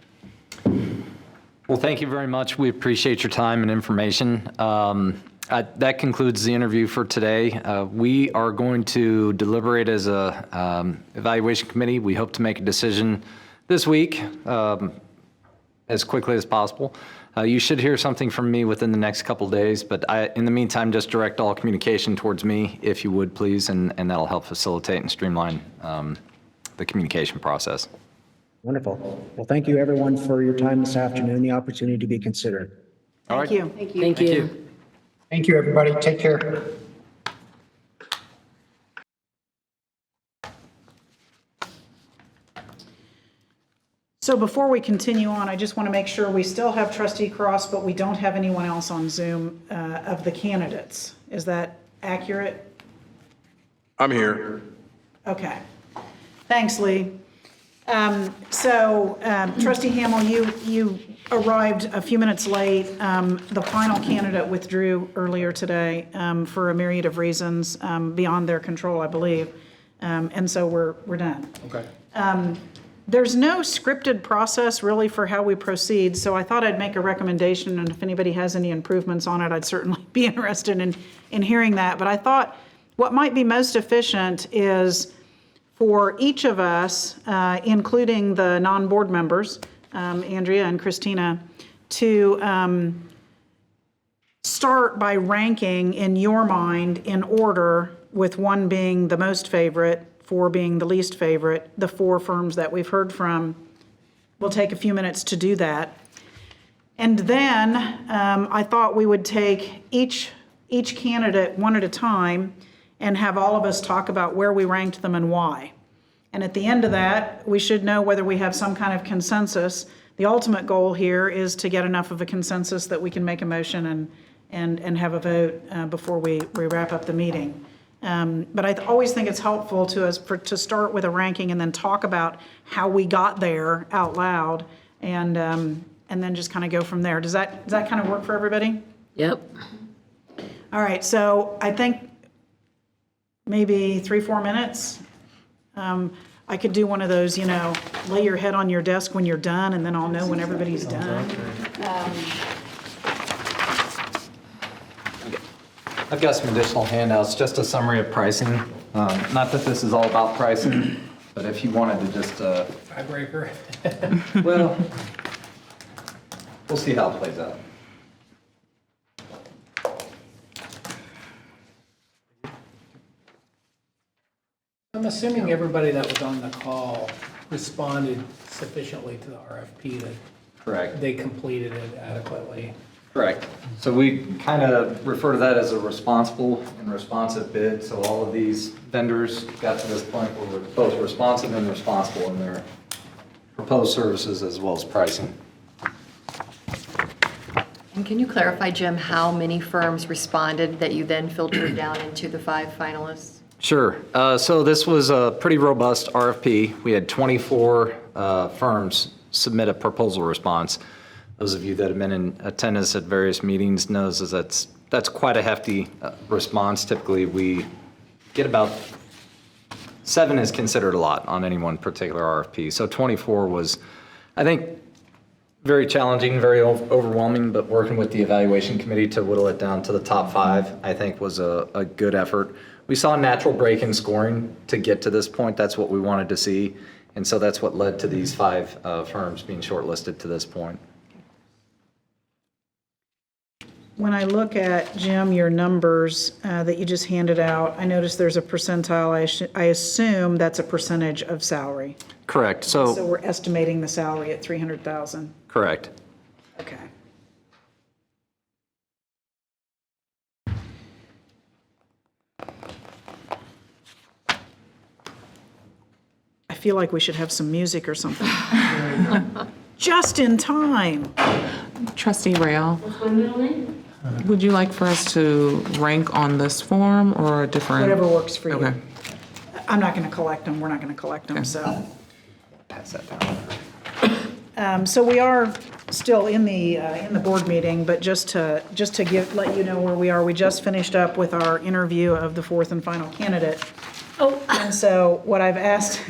B: Well, thank you very much. We appreciate your time and information. That concludes the interview for today. We are going to deliberate as a evaluation committee. We hope to make a decision this week. as quickly as possible. You should hear something from me within the next couple days, but in the meantime, just direct all communication towards me, if you would, please, and that'll help facilitate and streamline the communication process.
C: Wonderful. Well, thank you, everyone, for your time this afternoon, the opportunity to be considered.
A: Thank you.
F: Thank you.
E: Thank you.
D: Thank you, everybody. Take care.
A: So before we continue on, I just want to make sure we still have trustee Cross, but we don't have anyone else on Zoom of the candidates. Is that accurate?
G: I'm here.
A: Okay. Thanks, Lee. Trustee Hamel, you arrived a few minutes late. The final candidate withdrew earlier today for a myriad of reasons beyond their control, I believe. And so we're done.
H: Okay.
A: There's no scripted process really for how we proceed, so I thought I'd make a recommendation, and if anybody has any improvements on it, I'd certainly be interested in hearing that. But I thought what might be most efficient is for each of us, including the non-board members, Andrea and Christina, to start by ranking in your mind in order, with 1 being the most favorite, 4 being the least favorite, the 4 firms that we've heard from. We'll take a few minutes to do that. And then I thought we would take each candidate one at a time and have all of us talk about where we ranked them and why. And at the end of that, we should know whether we have some kind of consensus. The ultimate goal here is to get enough of a consensus that we can make a motion and have a vote before we wrap up the meeting. But I always think it's helpful to us to start with a ranking and then talk about how we got there out loud, and then just kind of go from there. Does that kind of work for everybody?
E: Yep.
A: All right, so I think maybe 3-4 minutes. I could do one of those, lay your head on your desk when you're done, and then I'll know when everybody's done.
B: I've got some additional handouts, just a summary of pricing. Not that this is all about pricing, but if you wanted to just,
H: Tiebreaker.
B: well, we'll see how it plays out.
H: I'm assuming everybody that was on the call responded sufficiently to the RFP that
B: Correct.
H: they completed it adequately.
B: Correct. So we kind of refer to that as a responsible and responsive bid. So all of these vendors got to this point where we're both responsive and responsible in their proposed services as well as pricing.
I: And can you clarify, Jim, how many firms responded that you then filtered down into the 5 finalists?
B: Sure. So this was a pretty robust RFP. We had 24 firms submit a proposal response. Those of you that have been in attendance at various meetings knows that's quite a hefty response. Typically, we get about 7 is considered a lot on any one particular RFP. So 24 was, I think, very challenging, very overwhelming, but working with the evaluation committee to whittle it down to the top 5, I think was a good effort. We saw a natural break in scoring to get to this point. That's what we wanted to see. And so that's what led to these 5 firms being shortlisted to this point.
A: When I look at, Jim, your numbers that you just handed out, I noticed there's a percentile. I assume that's a percentage of salary.
B: Correct.
A: So we're estimating the salary at $300,000.
B: Correct.
A: Okay. I feel like we should have some music or something. Just in time.
J: Trustee Rail, would you like for us to rank on this form or a different?
A: Whatever works for you.
J: Okay.
A: I'm not going to collect them. We're not going to collect them, so.
B: Pass that down.
A: So we are still in the board meeting, but just to let you know where we are, we just finished up with our interview of the 4th and final candidate.
F: Oh,
A: And so what I've asked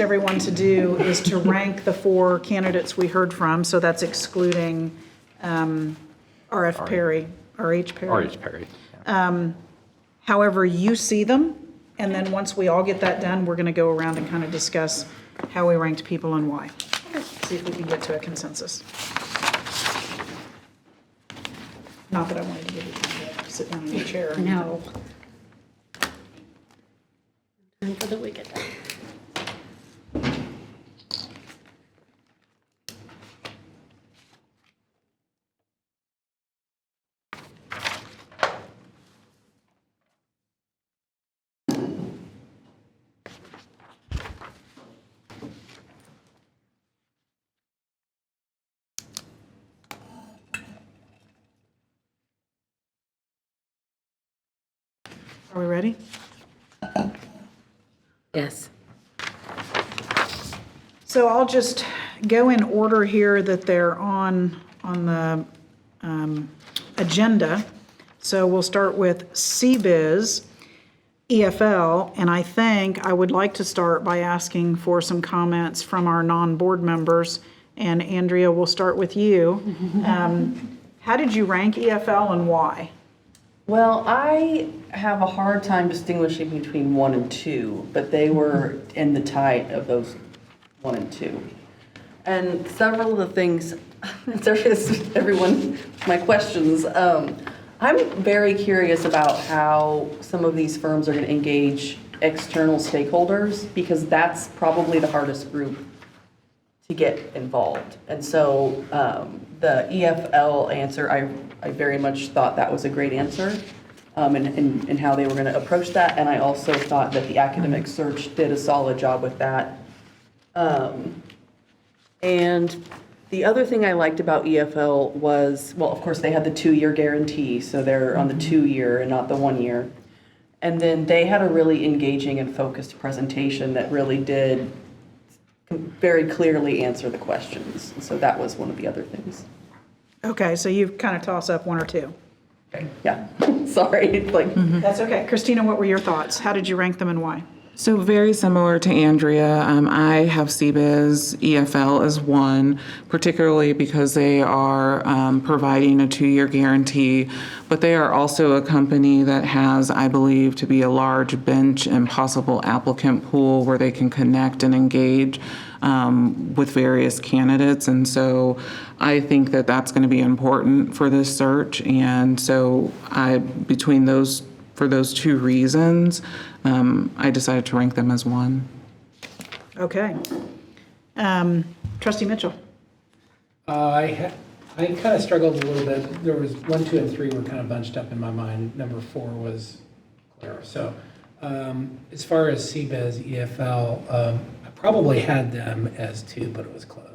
A: everyone to do is to rank the 4 candidates we heard from, so that's excluding R.F. Perry, R.H. Perry.
B: R.H. Perry.
A: However you see them, and then once we all get that done, we're going to go around and kind of discuss how we ranked people and why. see if we can get to a consensus. Not that I wanted to give you time to sit down in your chair.
K: No. Time for the wicked.
A: Are we ready?
E: Yes.
A: So I'll just go in order here that they're on the agenda. So we'll start with CBiz, EFL, and I think I would like to start by asking for some comments from our non-board members. And Andrea, we'll start with you. How did you rank EFL and why?
F: Well, I have a hard time distinguishing between 1 and 2, but they were in the tight of those 1 and 2. And several of the things, everyone, my questions, I'm very curious about how some of these firms are going to engage external stakeholders, because that's probably the hardest group to get involved. And so the EFL answer, I very much thought that was a great answer, and how they were going to approach that. And I also thought that the academic search did a solid job with that. And the other thing I liked about EFL was, well, of course, they had the 2-year guarantee, so they're on the 2-year and not the 1 year. And then they had a really engaging and focused presentation that really did very clearly answer the questions. And so that was one of the other things.
A: Okay, so you've kind of tossed up 1 or 2.
F: Okay. Yeah, sorry.
A: That's okay. Christina, what were your thoughts? How did you rank them and why?
J: So very similar to Andrea, I have CBiz EFL as 1, particularly because they are providing a 2-year guarantee, but they are also a company that has, I believe, to be a large bench and possible applicant pool where they can connect and engage with various candidates. And so I think that that's going to be important for this search. And so for those 2 reasons, I decided to rank them as 1.
A: Okay. Trustee Mitchell?
H: I kind of struggled a little bit. There was 1, 2, and 3 were kind of bunched up in my mind. Number 4 was Clara. So as far as CBiz, EFL, I probably had them as 2, but it was close.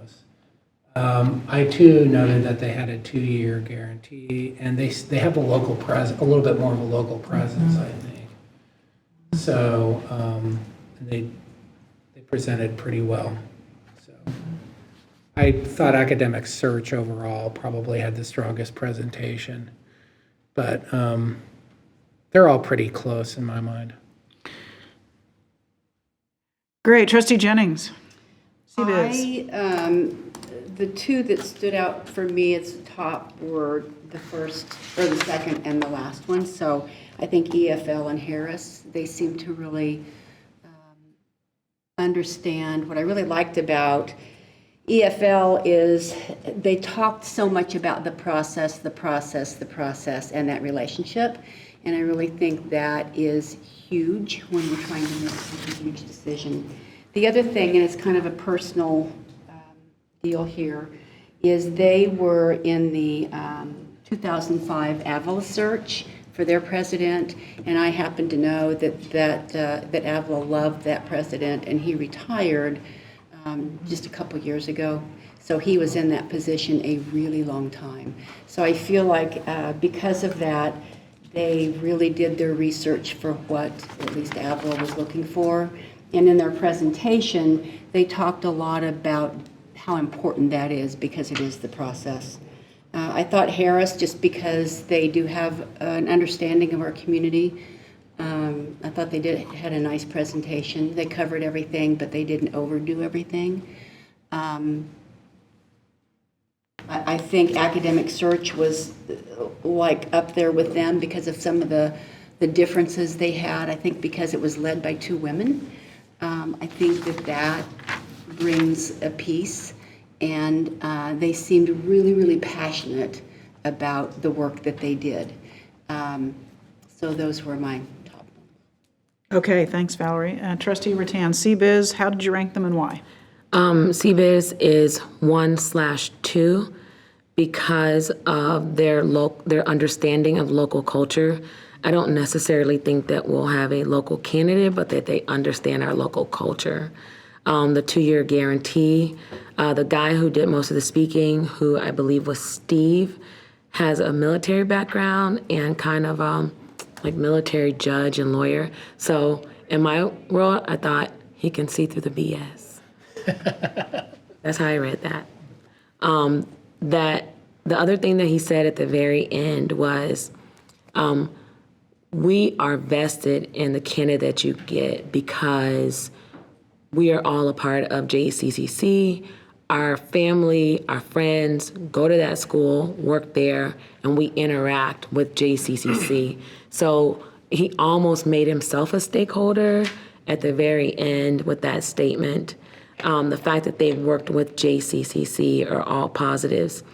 H: I too noted that they had a 2-year guarantee, and they have a local presence, a little bit more of a local presence, I think. So they presented pretty well. So I thought academic search overall probably had the strongest presentation, but they're all pretty close in my mind.
A: Great. Trustee Jennings? CBiz.
K: The 2 that stood out for me as the top were the first, or the second, and the last one. So I think EFL and Harris, they seem to really understand. What I really liked about EFL is they talked so much about the process, and that relationship. And I really think that is huge when we're trying to make such a huge decision. The other thing, and it's kind of a personal deal here, is they were in the 2005 Avila search for their president, and I happen to know that Avila loved that president, and he retired just a couple years ago. So he was in that position a really long time. So I feel like because of that, they really did their research for what at least Avila was looking for. And in their presentation, they talked a lot about how important that is, because it is the process. I thought Harris, just because they do have an understanding of our community, I thought they had a nice presentation. They covered everything, but they didn't overdo everything. I think academic search was like up there with them because of some of the differences they had. I think because it was led by 2 women. I think that brings a peace and they seemed really, really passionate about the work that they did. So those were my top ones.
A: Okay, thanks, Valerie. Trustee Rattan, CBiz, how did you rank them and why?
E: CBiz is 1/2 because of their understanding of local culture. I don't necessarily think that we'll have a local candidate, but that they understand our local culture. The 2-year guarantee, the guy who did most of the speaking, who I believe was Steve, has a military background and kind of like military judge and lawyer. So in my world, I thought he can see through the BS. That's how I read that. That the other thing that he said at the very end was, we are vested in the candidate that you get because we are all a part of JCCC. Our family, our friends go to that school, work there, and we interact with JCCC. So he almost made himself a stakeholder at the very end with that statement. The fact that they worked with JCCC are all positives.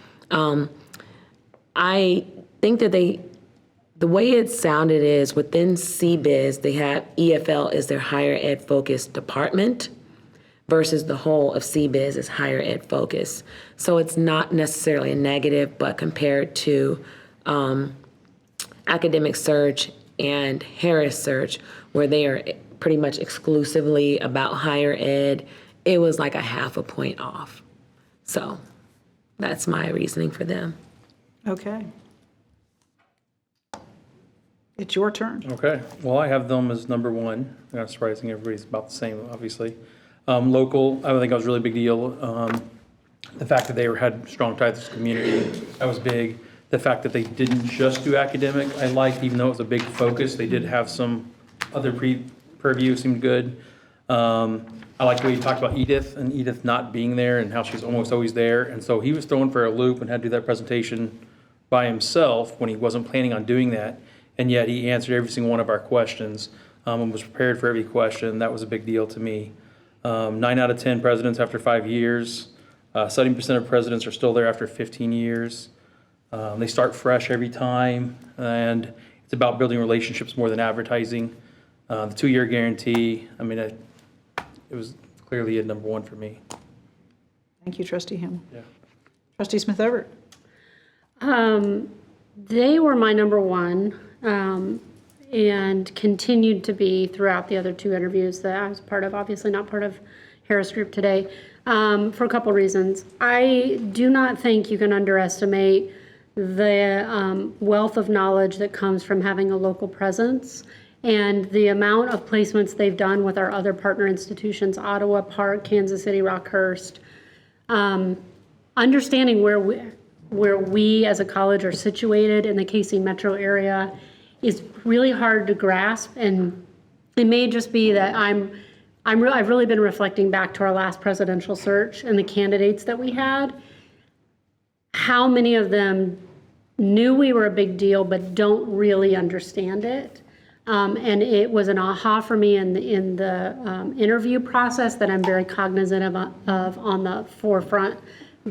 E: I think that the way it sounded is within CBiz, they have EFL as their higher ed focused department versus the whole of CBiz is higher ed focus. So it's not necessarily a negative, but compared to academic search and Harris search, where they are pretty much exclusively about higher ed, it was like a 0.5 point off. So that's my reasoning for them.
A: Okay. It's your turn.
L: Okay, well, I have them as number one. Not surprising, everybody's about the same, obviously. Local, I think that was a really big deal. The fact that they had strong ties to the community, that was big. The fact that they didn't just do academic, I liked, even though it was a big focus, they did have some other purview, seemed good. I like the way you talked about Edith and Edith not being there and how she's almost always there. And so he was thrown for a loop and had to do that presentation by himself when he wasn't planning on doing that. And yet he answered every single one of our questions and was prepared for every question. That was a big deal to me. 9 out of 10 presidents after 5 years. 70% of presidents are still there after 15 years. They start fresh every time. And it's about building relationships more than advertising. The 2-year guarantee, I mean, it was clearly a number one for me.
A: Thank you, Trustee Himmel.
L: Yeah.
A: Trustee Smith Everett.
M: They were my number one, and continued to be throughout the other 2 interviews that I was part of, obviously not part of Harris Group today, for a couple reasons. I do not think you can underestimate the wealth of knowledge that comes from having a local presence and the amount of placements they've done with our other partner institutions, Ottawa Park, Kansas City, Rockhurst. Understanding where we as a college are situated in the KC metro area is really hard to grasp, and it may just be that I've really been reflecting back to our last presidential search and the candidates that we had, how many of them knew we were a big deal but don't really understand it. And it was an aha for me in the interview process that I'm very cognizant of on the forefront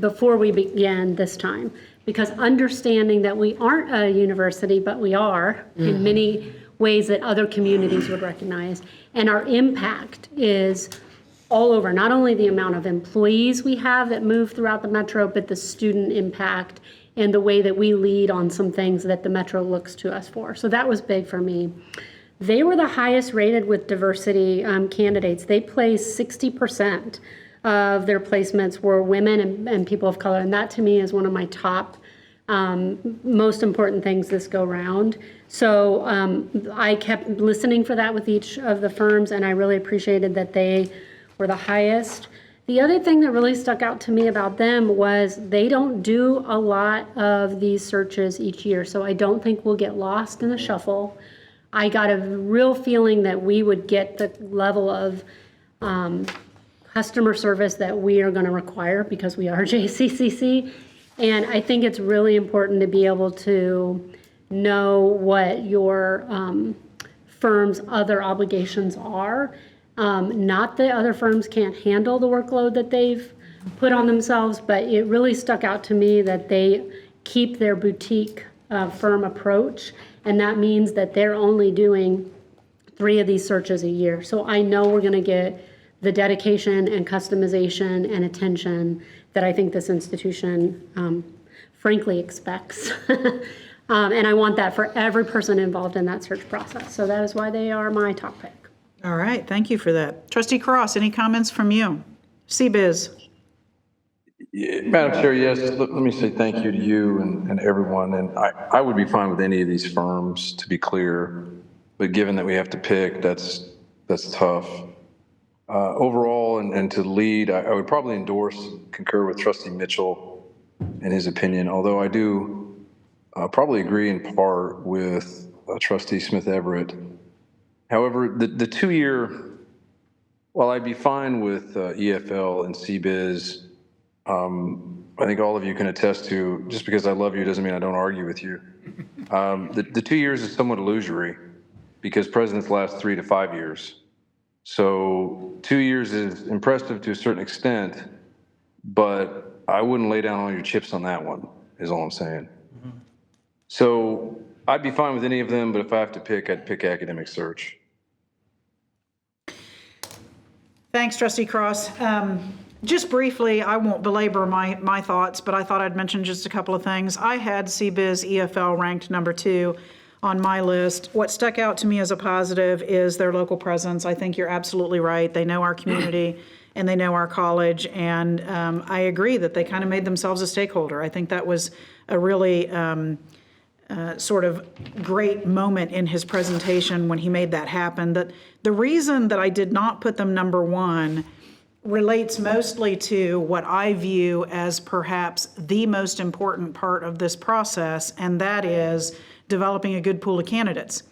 M: before we began this time. Because understanding that we aren't a university, but we are in many ways that other communities would recognize. And our impact is all over, not only the amount of employees we have that move throughout the metro, but the student impact and the way that we lead on some things that the metro looks to us for. So that was big for me. They were the highest rated with diversity candidates. They placed 60% of their placements were women and people of color. And that to me is one of my top most important things this go round. So I kept listening for that with each of the firms, and I really appreciated that they were the highest. The other thing that really stuck out to me about them was they don't do a lot of these searches each year, so I don't think we'll get lost in the shuffle. I got a real feeling that we would get the level of customer service that we are going to require because we are JCCC. And I think it's really important to be able to know what your firm's other obligations are. Not that other firms can't handle the workload that they've put on themselves, but it really stuck out to me that they keep their boutique firm approach, and that means that they're only doing 3 of these searches a year. So I know we're going to get the dedication and customization and attention that I think this institution frankly expects. And I want that for every person involved in that search process. So that is why they are my top pick.
A: All right, thank you for that. Trustee Cross, any comments from you? CBiz.
G: Madam Chair, yes, let me say thank you to you and everyone. And I would be fine with any of these firms, to be clear. But given that we have to pick, that's tough. Overall, and to lead, I would probably concur with Trustee Mitchell in his opinion, although I do probably agree in part with Trustee Smith Everett. However, the 2-year, while I'd be fine with EFL and CBiz, I think all of you can attest to, just because I love you doesn't mean I don't argue with you. The 2 years is somewhat illusory because presidents last 3 to 5 years. So 2 years is impressive to a certain extent, but I wouldn't lay down all your chips on that one, is all I'm saying. So I'd be fine with any of them, but if I have to pick, I'd pick academic search.
A: Thanks, Trustee Cross. Just briefly, I won't belabor my thoughts, but I thought I'd mention just a couple of things. I had CBiz EFL ranked number 2 on my list. What stuck out to me as a positive is their local presence. I think you're absolutely right. They know our community and they know our college, and I agree that they kind of made themselves a stakeholder. I think that was a really sort of great moment in his presentation when he made that happen. That the reason that I did not put them number 1 relates mostly to what I view as perhaps the most important part of this process, and that is developing a good pool of candidates.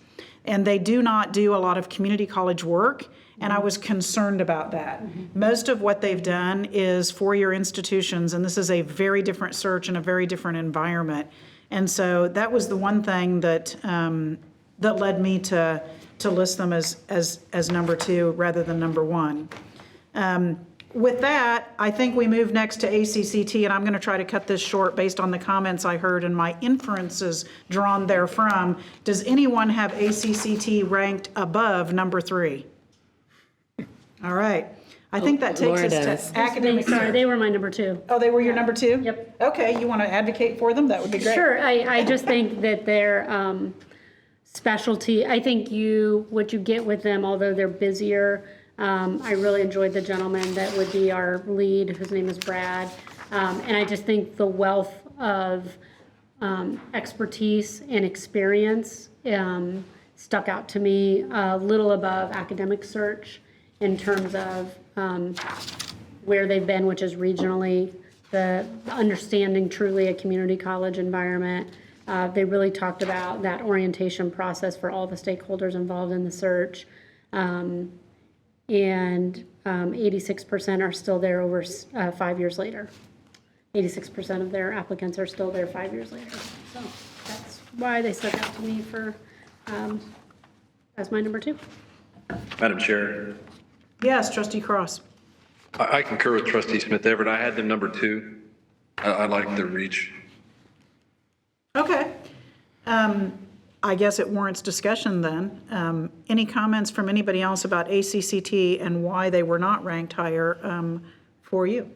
A: And they do not do a lot of community college work, and I was concerned about that. Most of what they've done is 4-year institutions, and this is a very different search and a very different environment. And so that was the one thing that that led me to list them as number 2 rather than number 1. With that, I think we move next to ACCT, and I'm going to try to cut this short based on the comments I heard and my inferences drawn therefrom. Does anyone have ACCT ranked above number 3? All right. I think that takes us to academic.
M: Sorry, they were my number 2.
A: Oh, they were your number 2?
M: Yep.
A: Okay, you want to advocate for them? That would be great.
M: Sure, I just think that their specialty, I think what you get with them, although they're busier, I really enjoyed the gentleman that would be our lead, whose name is Brad. And I just think the wealth of expertise and experience stuck out to me a little above academic search in terms of where they've been, which is regionally, the understanding truly a community college environment. They really talked about that orientation process for all the stakeholders involved in the search. And 86% are still there over 5 years later. 86% of their applicants are still there 5 years later. So that's why they stuck out to me for as my number 2.
G: Madam Chair,
A: Yes, Trustee Cross.
G: I concur with Trustee Smith Everett. I had them number 2. I like their reach.
A: Okay. I guess it warrants discussion then. Any comments from anybody else about ACCT and why they were not ranked higher for you?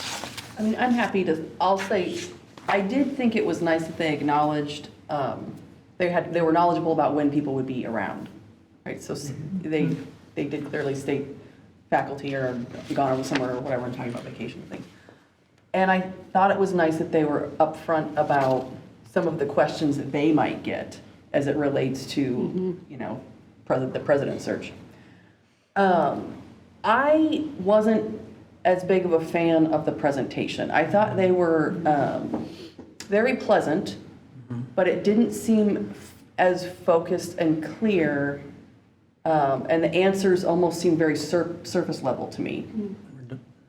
F: I mean, I'm happy to, I'll say, I did think it was nice that they acknowledged, they were knowledgeable about when people would be around, right? So they did clearly state faculty or gone over somewhere or whatever and talking about vacation things. And I thought it was nice that they were upfront about some of the questions that they might get as it relates to, you know, the president search. I wasn't as big of a fan of the presentation. I thought they were very pleasant, but it didn't seem as focused and clear, and the answers almost seemed very surface level to me.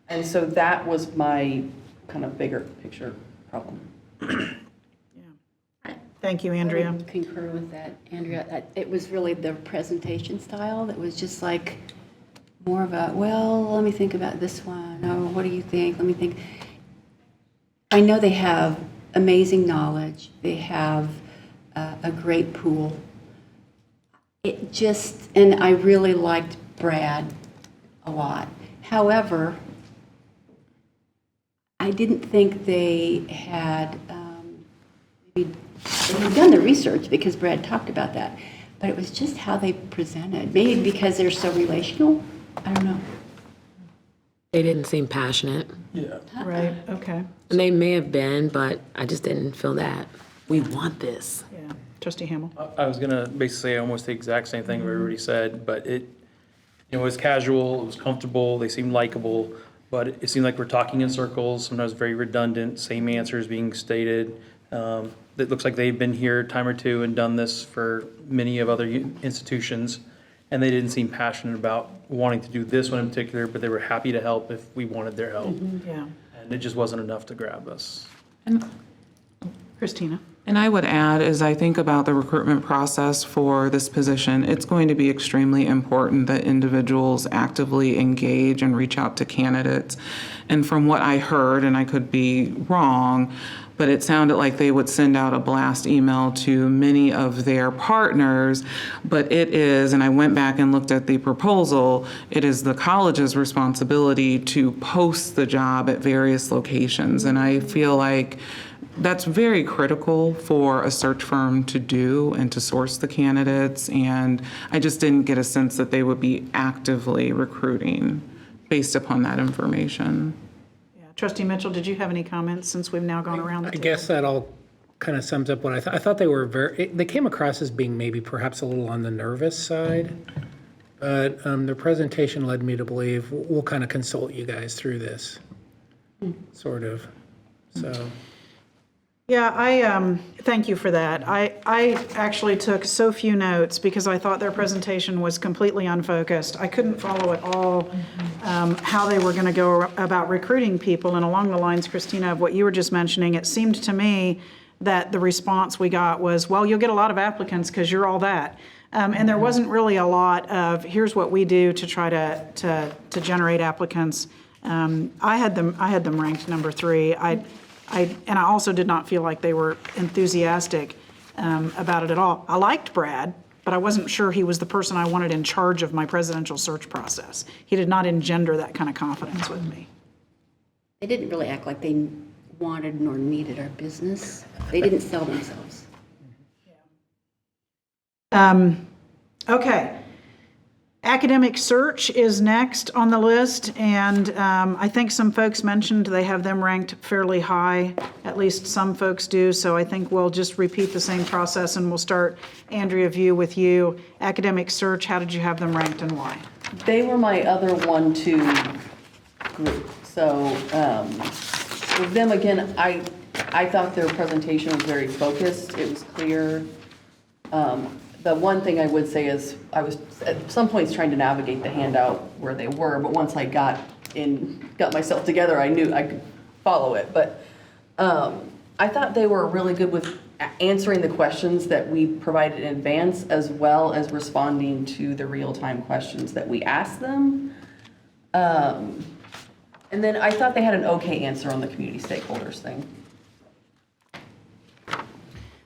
F: And so that was my kind of bigger picture problem.
A: Thank you, Andrea.
K: I would concur with that, Andrea. It was really the presentation style that was just like, more of a, well, let me think about this one, or what do you think? Let me think. I know they have amazing knowledge. They have a great pool. It just, and I really liked Brad a lot. However, I didn't think they had maybe they had done the research because Brad talked about that, but it was just how they presented. Maybe because they're so relational. I don't know.
E: They didn't seem passionate.
L: Yeah.
A: Right, okay.
E: And they may have been, but I just didn't feel that. We want this.
A: Yeah. Trustee Hamel?
L: I was gonna basically say almost the exact same thing everybody said, but it was casual, it was comfortable, they seemed likable, but it seemed like we're talking in circles, sometimes very redundant, same answers being stated. It looks like they've been here a time or two and done this for many of other institutions, and they didn't seem passionate about wanting to do this one in particular, but they were happy to help if we wanted their help.
A: Yeah.
L: And it just wasn't enough to grab us.
A: Christina?
J: And I would add, as I think about the recruitment process for this position, it's going to be extremely important that individuals actively engage and reach out to candidates. And from what I heard, and I could be wrong, but it sounded like they would send out a blast email to many of their partners. But it is, and I went back and looked at the proposal, it is the college's responsibility to post the job at various locations. And I feel like that's very critical for a search firm to do and to source the candidates. And I just didn't get a sense that they would be actively recruiting based upon that information.
A: Yeah. Trustee Mitchell, did you have any comments since we've now gone around the
H: I
A: table?
H: guess that all kind of sums up what I thought. I thought they were they came across as being maybe perhaps a little on the nervous side. But their presentation led me to believe we'll kind of consult you guys through this, sort of. So.
A: Yeah, I thank you for that. I actually took so few notes because I thought their presentation was completely unfocused. I couldn't follow at all how they were going to go about recruiting people. And along the lines, Christina, of what you were just mentioning, it seemed to me that the response we got was, well, you'll get a lot of applicants because you're all that. And there wasn't really a lot of, here's what we do to try to generate applicants. I had them ranked number 3. And I also did not feel like they were enthusiastic about it at all. I liked Brad, but I wasn't sure he was the person I wanted in charge of my presidential search process. He did not engender that kind of confidence with me.
K: They didn't really act like they wanted nor needed our business. They didn't sell themselves.
A: Okay. Academic search is next on the list, and I think some folks mentioned they have them ranked fairly high. At least some folks do, so I think we'll just repeat the same process, and we'll start, Andrea, with you. Academic search, how did you have them ranked and why?
F: They were my other 1-2 group. So with them, again, I thought their presentation was very focused. It was clear. The one thing I would say is I was at some points trying to navigate the handout where they were, but once I got myself together, I knew I could follow it. But I thought they were really good with answering the questions that we provided in advance, as well as responding to the real-time questions that we asked them. And then I thought they had an okay answer on the community stakeholders thing.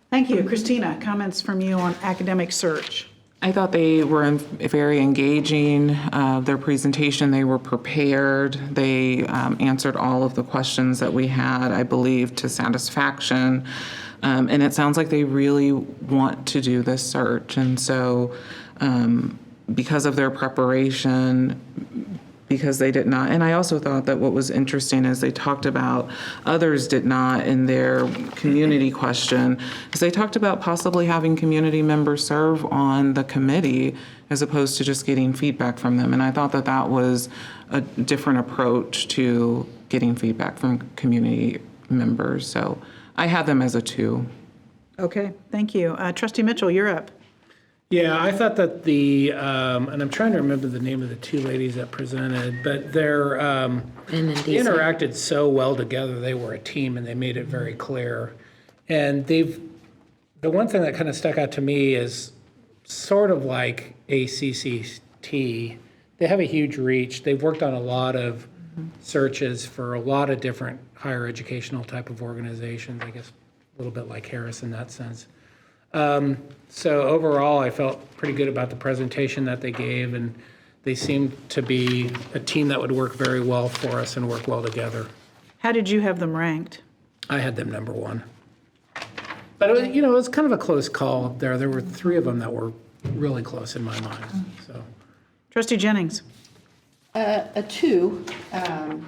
A: Thank you. Christina, comments from you on academic search?
J: I thought they were very engaging. Their presentation, they were prepared. They answered all of the questions that we had, I believe, to satisfaction. And it sounds like they really want to do this search. And so because of their preparation, because they did not. And I also thought that what was interesting is they talked about, others did not in their community question, is they talked about possibly having community members serve on the committee as opposed to just getting feedback from them. And I thought that that was a different approach to getting feedback from community members. So I had them as a 2.
A: Okay, thank you. Trustee Mitchell, you're up.
H: Yeah, I thought that and I'm trying to remember the name of the 2 ladies that presented, but they interacted so well together. They were a team, and they made it very clear. And the one thing that kind of stuck out to me is sort of like ACCT they have a huge reach. They've worked on a lot of searches for a lot of different higher educational type of organizations, I guess a little bit like Harris in that sense. So overall, I felt pretty good about the presentation that they gave, and they seemed to be a team that would work very well for us and work well together.
A: How did you have them ranked?
H: I had them number one. But it was, it was kind of a close call up there. There were 3 of them that were really close in my mind, so.
A: Trustee Jennings?
K: A 2,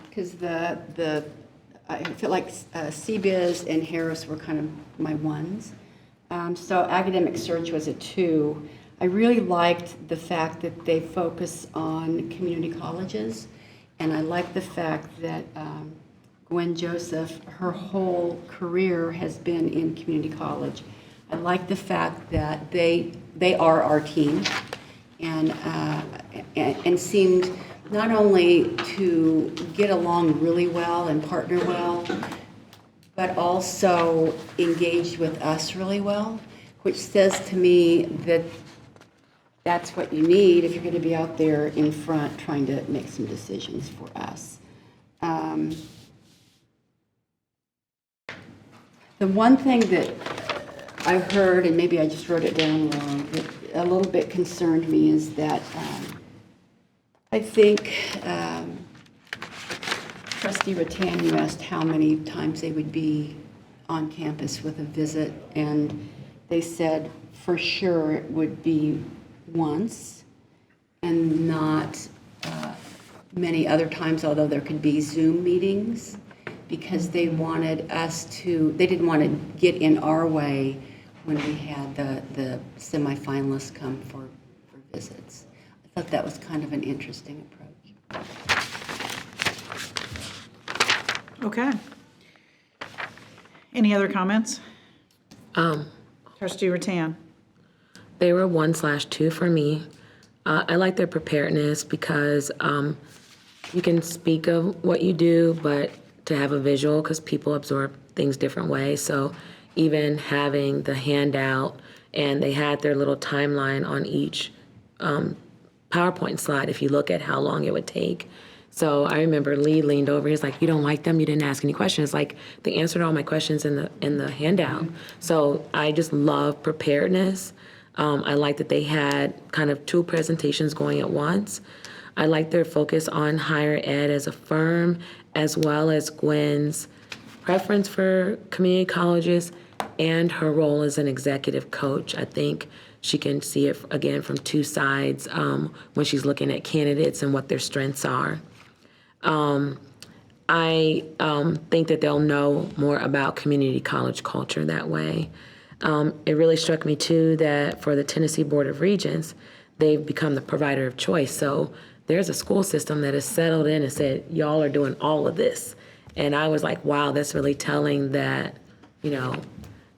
K: because I feel like CBiz and Harris were kind of my 1s. So academic search was a 2. I really liked the fact that they focus on community colleges, and I like the fact that Gwen Joseph, her whole career has been in community college. I like the fact that they are our team, and seemed not only to get along really well and partner well, but also engaged with us really well, which says to me that that's what you need if you're going to be out there in front trying to make some decisions for us. The one thing that I heard, and maybe I just wrote it down wrong, that a little bit concerned me is that I think Trustee Rattan, you asked how many times they would be on campus with a visit, and they said for sure it would be once and not many other times, although there could be Zoom meetings, because they wanted us to, they didn't want to get in our way when we had the semifinalists come for visits. I thought that was kind of an interesting approach.
A: Okay. Any other comments? Trustee Rattan?
E: They were 1/2 for me. I like their preparedness because you can speak of what you do, but to have a visual, because people absorb things different ways. So even having the handout, and they had their little timeline on each PowerPoint slide, if you look at how long it would take. So I remember Lee leaned over, he's like, "You don't like them? You didn't ask any questions." Like, they answered all my questions in the handout. So I just love preparedness. I like that they had kind of 2 presentations going at once. I like their focus on higher ed as a firm, as well as Gwen's preference for community colleges and her role as an executive coach. I think she can see it, again, from 2 sides when she's looking at candidates and what their strengths are. I think that they'll know more about community college culture that way. It really struck me, too, that for the Tennessee Board of Regents, they've become the provider of choice. So there's a school system that has settled in and said, y'all are doing all of this. And I was like, wow, that's really telling that,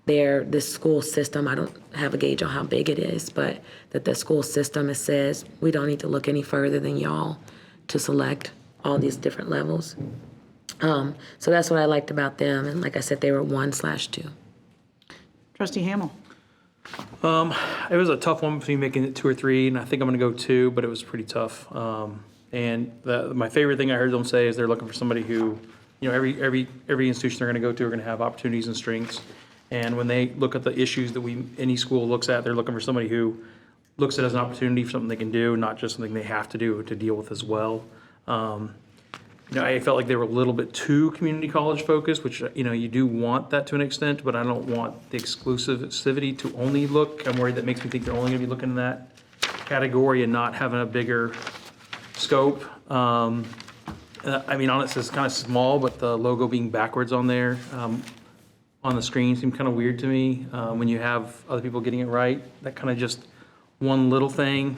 E: this school system, I don't have a gauge on how big it is, but that the school system says, we don't need to look any further than y'all to select all these different levels. So that's what I liked about them. And like I said, they were 1/2.
A: Trustee Hamel?
L: It was a tough one between making it 2 or 3, and I think I'm going to go 2, but it was pretty tough. And my favorite thing I heard them say is they're looking for somebody who, every institution they're going to go to are going to have opportunities and strengths. And when they look at the issues that any school looks at, they're looking for somebody who looks at it as an opportunity for something they can do, not just something they have to do to deal with as well. I felt like they were a little bit too community college focused, which, you do want that to an extent, but I don't want the exclusivity to only look. I'm worried that makes me think they're only going to be looking in that category and not having a bigger scope. Honestly, it's kind of small, but the logo being backwards on there, on the screen seemed kind of weird to me. When you have other people getting it right, that kind of just one little thing.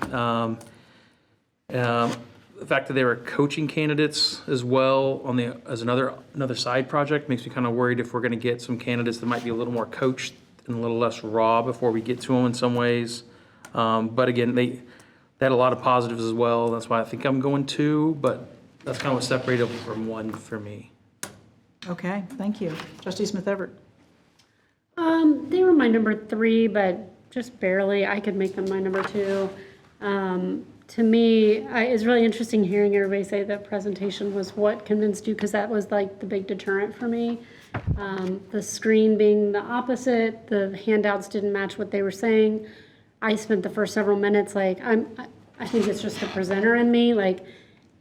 L: The fact that they were coaching candidates as well as another side project makes me kind of worried if we're going to get some candidates that might be a little more coached and a little less raw before we get to them in some ways. But again, they had a lot of positives as well. That's why I think I'm going 2, but that's kind of what separated them from 1 for me.
A: Okay, thank you. Trustee Smith-Everett?
M: They were my number 3, but just barely. I could make them my number 2. to me, it's really interesting hearing everybody say that presentation was what convinced you, because that was like the big deterrent for me. The screen being the opposite, the handouts didn't match what they were saying. I spent the first several minutes like, I think it's just the presenter in me, like,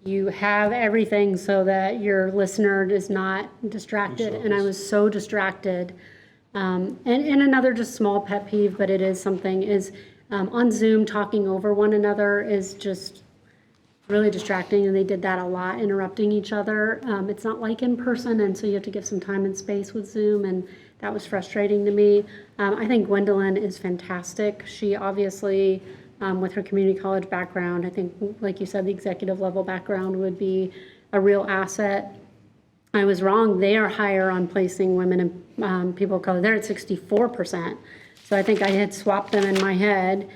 M: you have everything so that your listener is not distracted, and I was so distracted. And another just small pet peeve, but it is something, is on Zoom, talking over one another is just really distracting, and they did that a lot, interrupting each other. It's not like in person, and so you have to give some time and space with Zoom, and that was frustrating to me. I think Gwendolyn is fantastic. She obviously, with her community college background, I think, like you said, the executive level background would be a real asset. I was wrong. They are higher on placing women and people of color. They're at 64%. So I think I had swapped them in my head.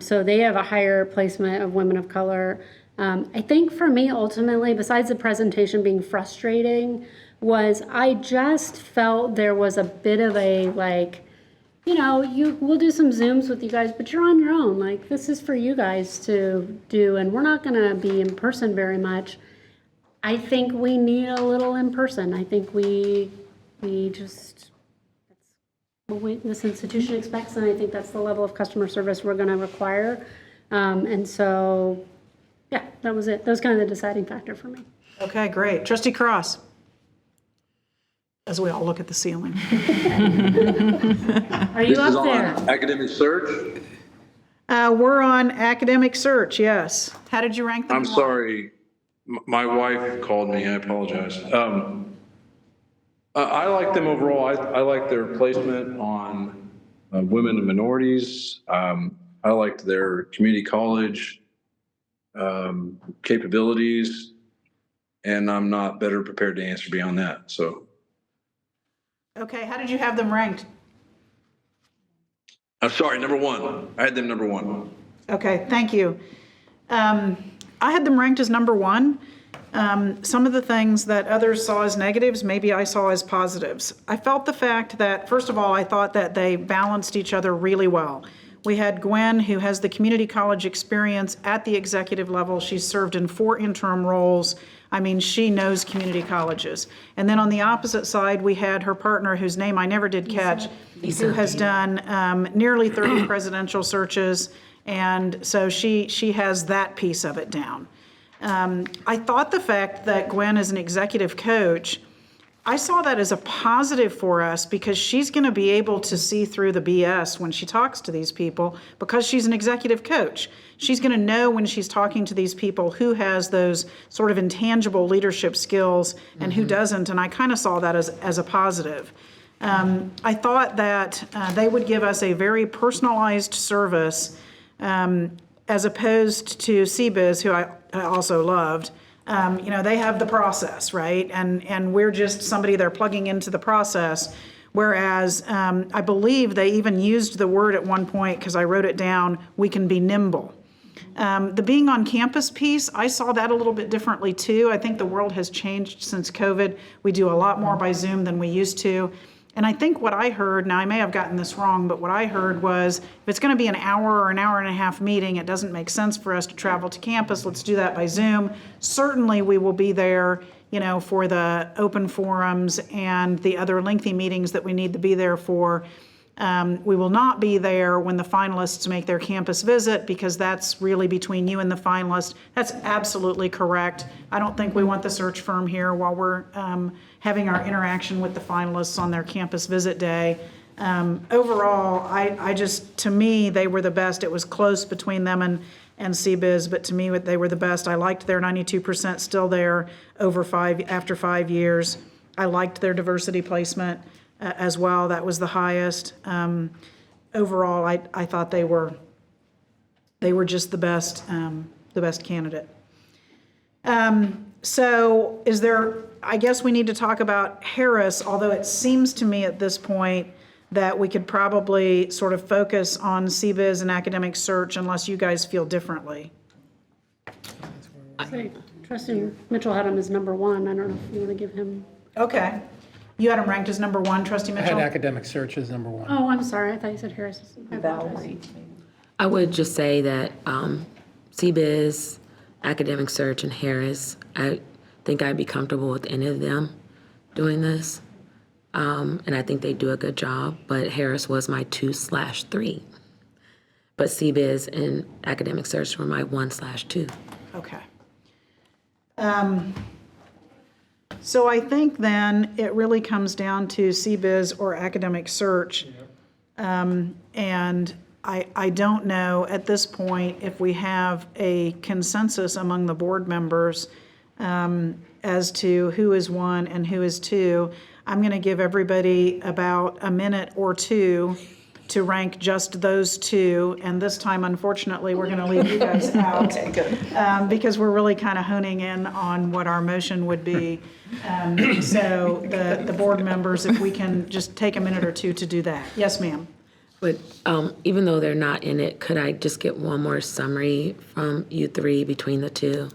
M: So they have a higher placement of women of color. I think for me, ultimately, besides the presentation being frustrating, was I just felt there was a bit of a, like, you know, we'll do some Zooms with you guys, but you're on your own. Like, this is for you guys to do, and we're not going to be in person very much. I think we need a little in person. I think we just, that's what this institution expects, and I think that's the level of customer service we're going to require. And so, yeah, that was it. That was kind of the deciding factor for me.
A: Okay, great. Trustee Cross? As we all look at the ceiling.
M: Are you up there?
G: Academic search?
A: We're on academic search, yes. How did you rank them?
G: I'm sorry. My wife called me. I apologize. I like them overall. I like their placement on women and minorities. I liked their community college capabilities, and I'm not better prepared to answer beyond that. So.
A: Okay, how did you have them ranked?
G: I'm sorry, number one. I had them number one.
A: Okay, thank you. I had them ranked as number one. Some of the things that others saw as negatives, maybe I saw as positives. I felt the fact that, first of all, I thought that they balanced each other really well. We had Gwen, who has the community college experience at the executive level. She's served in 4 interim roles. I mean, she knows community colleges. And then on the opposite side, we had her partner, whose name I never did catch, who has done nearly 30 presidential searches. And so she has that piece of it down. I thought the fact that Gwen is an executive coach, I saw that as a positive for us because she's going to be able to see through the BS when she talks to these people because she's an executive coach. She's going to know when she's talking to these people who has those sort of intangible leadership skills and who doesn't, and I kind of saw that as a positive. I thought that they would give us a very personalized service as opposed to CBiz, who I also loved. You know, they have the process, right? And we're just somebody they're plugging into the process. Whereas I believe they even used the word at one point, because I wrote it down, we can be nimble. The being on campus piece, I saw that a little bit differently too. I think the world has changed since COVID. We do a lot more by Zoom than we used to. And I think what I heard, now I may have gotten this wrong, but what I heard was if it's going to be an hour or an hour and a half meeting, it doesn't make sense for us to travel to campus. Let's do that by Zoom. Certainly we will be there, you know, for the open forums and the other lengthy meetings that we need to be there for. We will not be there when the finalists make their campus visit because that's really between you and the finalist. That's absolutely correct. I don't think we want the search firm here while we're having our interaction with the finalists on their campus visit day. Overall, I just, to me, they were the best. It was close between them and CBiz, but to me, they were the best. I liked their 92% still there after 5 years. I liked their diversity placement as well. That was the highest. Overall, I thought they were just the best candidate. So is there, I guess we need to talk about Harris, although it seems to me at this point that we could probably sort of focus on CBiz and academic search unless you guys feel differently.
M: Trustee Mitchell had him as number one. I don't know if you want to give him.
A: Okay. You had him ranked as number one, Trustee
H: I
A: Mitchell?
H: had academic search as number one.
M: Oh, I'm sorry. I thought you said Harris. I apologize.
E: I would just say that CBiz, Academic Search, and Harris. I think I'd be comfortable with any of them doing this. And I think they do a good job, but Harris was my 2/3. But CBiz and Academic Search were my 1/2.
A: Okay. So I think then it really comes down to CBiz or Academic Search. And I don't know at this point if we have a consensus among the board members as to who is 1 and who is 2. I'm going to give everybody about a minute or 2 to rank just those 2. And this time, unfortunately, we're going to leave you guys out.
F: Okay, good.
A: Because we're really kind of honing in on what our motion would be. So the board members, if we can just take a minute or 2 to do that. Yes, ma'am.
E: But even though they're not in it, could I just get one more summary from you three between the 2?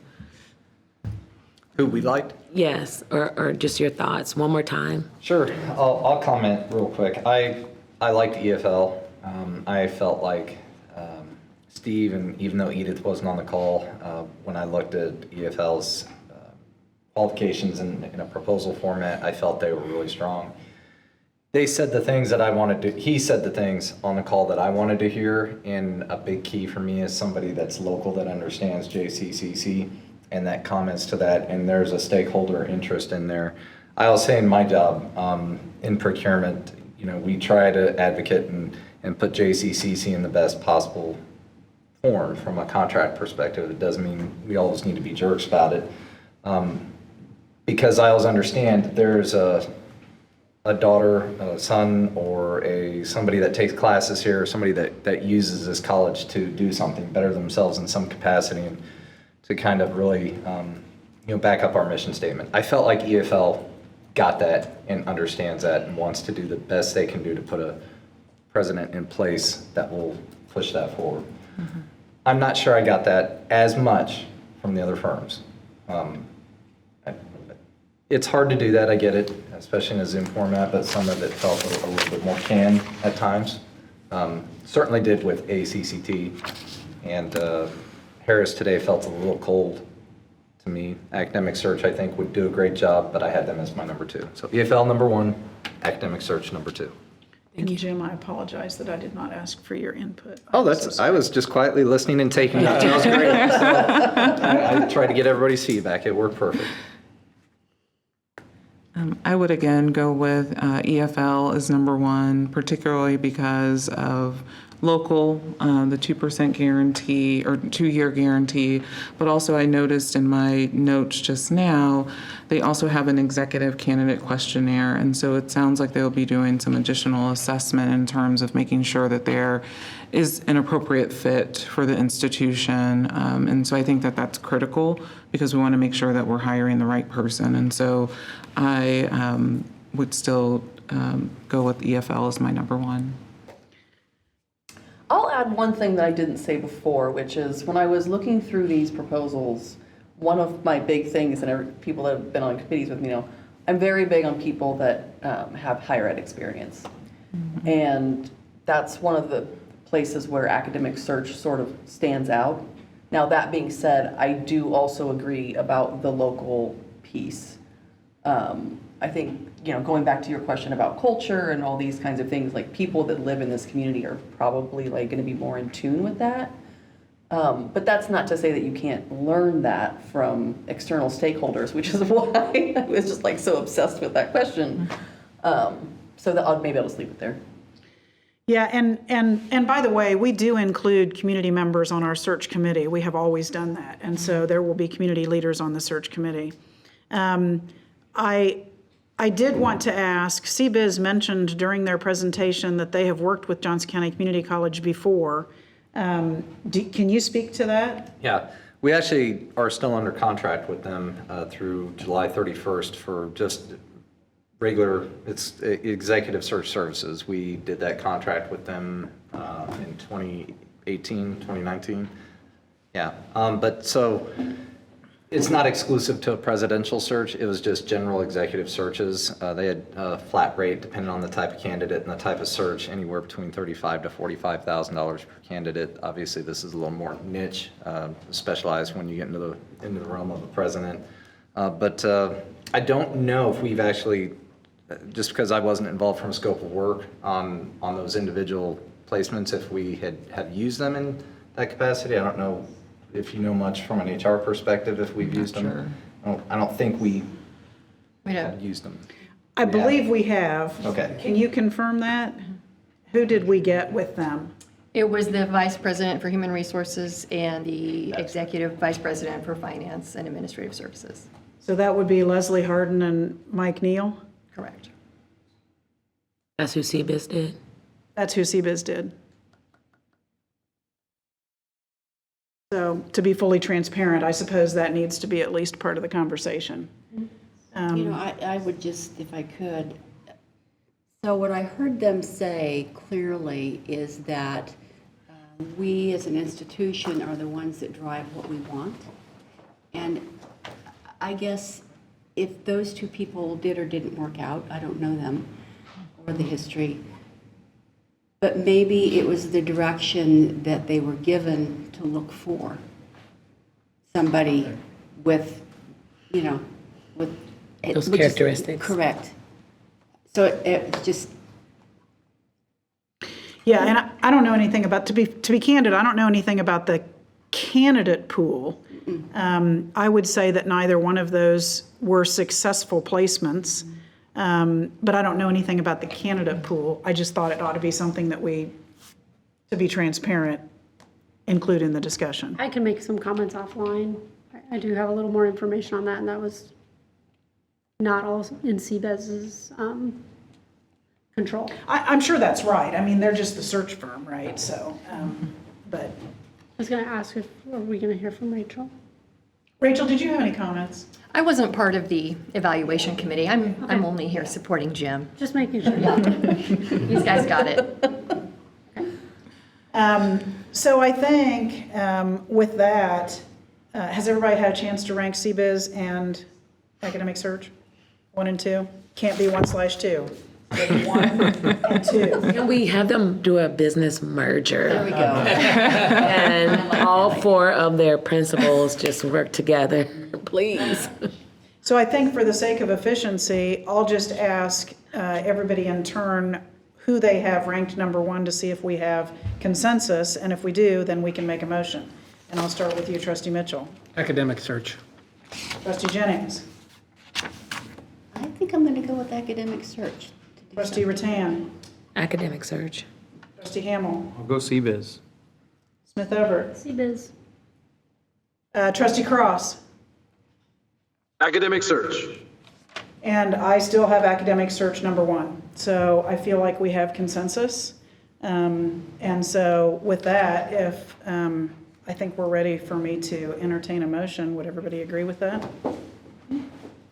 B: Who we liked?
E: Yes, or just your thoughts, one more time.
B: Sure. I'll comment real quick. I liked EFL. I felt like Steve, and even though Edith wasn't on the call, when I looked at EFL's qualifications in a proposal format, I felt they were really strong. They said the things that I wanted to, he said the things on the call that I wanted to hear, and a big key for me is somebody that's local that understands JCCC, and that comments to that, and there's a stakeholder interest in there. I will say in my job in procurement, we try to advocate and put JCCC in the best possible form from a contract perspective. It doesn't mean we always need to be jerks about it. Because I always understand there's a daughter, a son, or somebody that takes classes here, somebody that uses this college to do something better themselves in some capacity, and to kind of really back up our mission statement. I felt like EFL got that and understands that and wants to do the best they can do to put a president in place that will push that forward. Mm-hmm. I'm not sure I got that as much from the other firms. It's hard to do that, I get it, especially in a Zoom format, but some of it felt a little bit more canned at times. Certainly did with ACCT, and Harris today felt a little cold to me. Academic Search, I think, would do a great job, but I had them as my number 2. So EFL number 1, Academic Search number 2.
A: And Jim, I apologize that I did not ask for your input.
B: Oh, I was just quietly listening and taking notes. That was great. So I tried to get everybody's feedback. It worked perfect.
J: I would again go with EFL as number 1, particularly because of local, the 2% guarantee or 2-year guarantee, but also I noticed in my notes just now, they also have an executive candidate questionnaire. And so it sounds like they'll be doing some additional assessment in terms of making sure that there is an appropriate fit for the institution. And so I think that that's critical because we want to make sure that we're hiring the right person. And so I would still go with EFL as my number 1.
F: I'll add one thing that I didn't say before, which is when I was looking through these proposals, one of my big things, and people that have been on committees with me know, I'm very big on people that have higher ed experience. Mm-hmm. And that's one of the places where Academic Search sort of stands out. Now, that being said, I do also agree about the local piece. I think, going back to your question about culture and all these kinds of things, like people that live in this community are probably like going to be more in tune with that. But that's not to say that you can't learn that from external stakeholders, which is why I was just like so obsessed with that question. So that maybe I'll just leave it there.
A: Yeah, and by the way, we do include community members on our search committee. We have always done that. And so there will be community leaders on the search committee. I did want to ask, CBiz mentioned during their presentation that they have worked with Johnson County Community College before. Can you speak to that?
B: Yeah, we actually are still under contract with them through July 31st for just regular, it's executive search services. We did that contract with them in 2018, 2019. Yeah, but so It's not exclusive to a presidential search. It was just general executive searches. They had a flat rate depending on the type of candidate and the type of search, anywhere between $35,000 to $45,000 per candidate. Obviously, this is a little more niche, specialized when you get into the realm of the president. But I don't know if we've actually, just because I wasn't involved from a scope of work on those individual placements, if we have used them in that capacity. I don't know if you know much from an HR perspective, if we've used them. I don't think we have used them.
A: I believe we have.
B: Okay.
A: Can you confirm that? Who did we get with them?
I: It was the Vice President for Human Resources and the Executive Vice President for Finance and Administrative Services.
A: So that would be Leslie Harden and Mike Neal?
I: Correct.
E: That's who CBIZ did.
A: That's who CBIZ did. So to be fully transparent, I suppose that needs to be at least part of the conversation.
K: I would just, if I could, so what I heard them say clearly is that we as an institution are the ones that drive what we want. And I guess if those two people did or didn't work out, I don't know them or the history, but maybe it was the direction that they were given to look for somebody with, with
E: Those
K: which is-
E: characteristics.
K: Correct. So it's just,
A: Yeah, and I don't know anything about, to be candid, I don't know anything about the candidate pool. I would say that neither one of those were successful placements, but I don't know anything about the candidate pool. I just thought it ought to be something that we, to be transparent, include in the discussion.
M: I can make some comments offline. I do have a little more information on that, and that was not all in CBEZ's control.
A: I'm sure that's right. I mean, they're just the search firm, right? So, but.
M: I was going to ask if, are we going to hear from Rachel?
A: Rachel, did you have any comments?
I: I wasn't part of the evaluation committee. I'm only here supporting Jim.
M: Just making sure.
I: These guys got it.
A: So I think with that, has everybody had a chance to rank CBIZ and academic search? 1 and 2? Can't be 1/2. Maybe 1 and 2.
E: Can we have them do a business merger?
K: there we go.
E: And all 4 of their principals just work together, please.
A: So I think for the sake of efficiency, I'll just ask everybody in turn who they have ranked number 1 to see if we have consensus. And if we do, then we can make a motion. And I'll start with you, Trustee Mitchell.
H: Academic search.
A: Trustee Jennings.
K: I think I'm going to go with academic search.
A: Trustee Rattan.
E: Academic search.
A: Trustee Hamel.
L: I'll go CBIZ.
A: Smith Everett.
M: CBIZ.
A: Trustee Cross.
G: Academic search.
A: And I still have academic search number 1. So I feel like we have consensus. And so with that, if I think we're ready for me to entertain a motion, would everybody agree with that?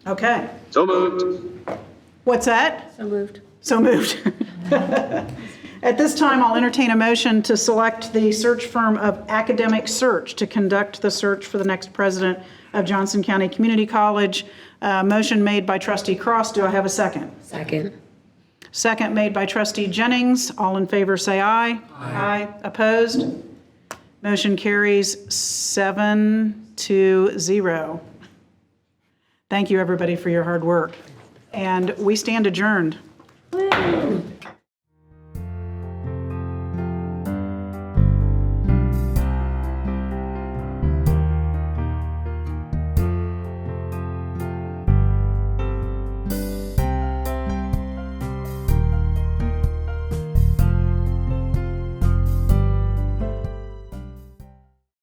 A: Okay.
G: So moved.
A: What's that?
M: So moved.
A: So moved. At this time, I'll entertain a motion to select the search firm of Academic Search to conduct the search for the next president of Johnson County Community College. Motion made by Trustee Cross. Do I have a second?
E: Second.
A: Second made by Trustee Jennings. All in favor say aye. Aye. Opposed? Motion carries 7-0. Thank you, everybody, for your hard work. And we stand adjourned.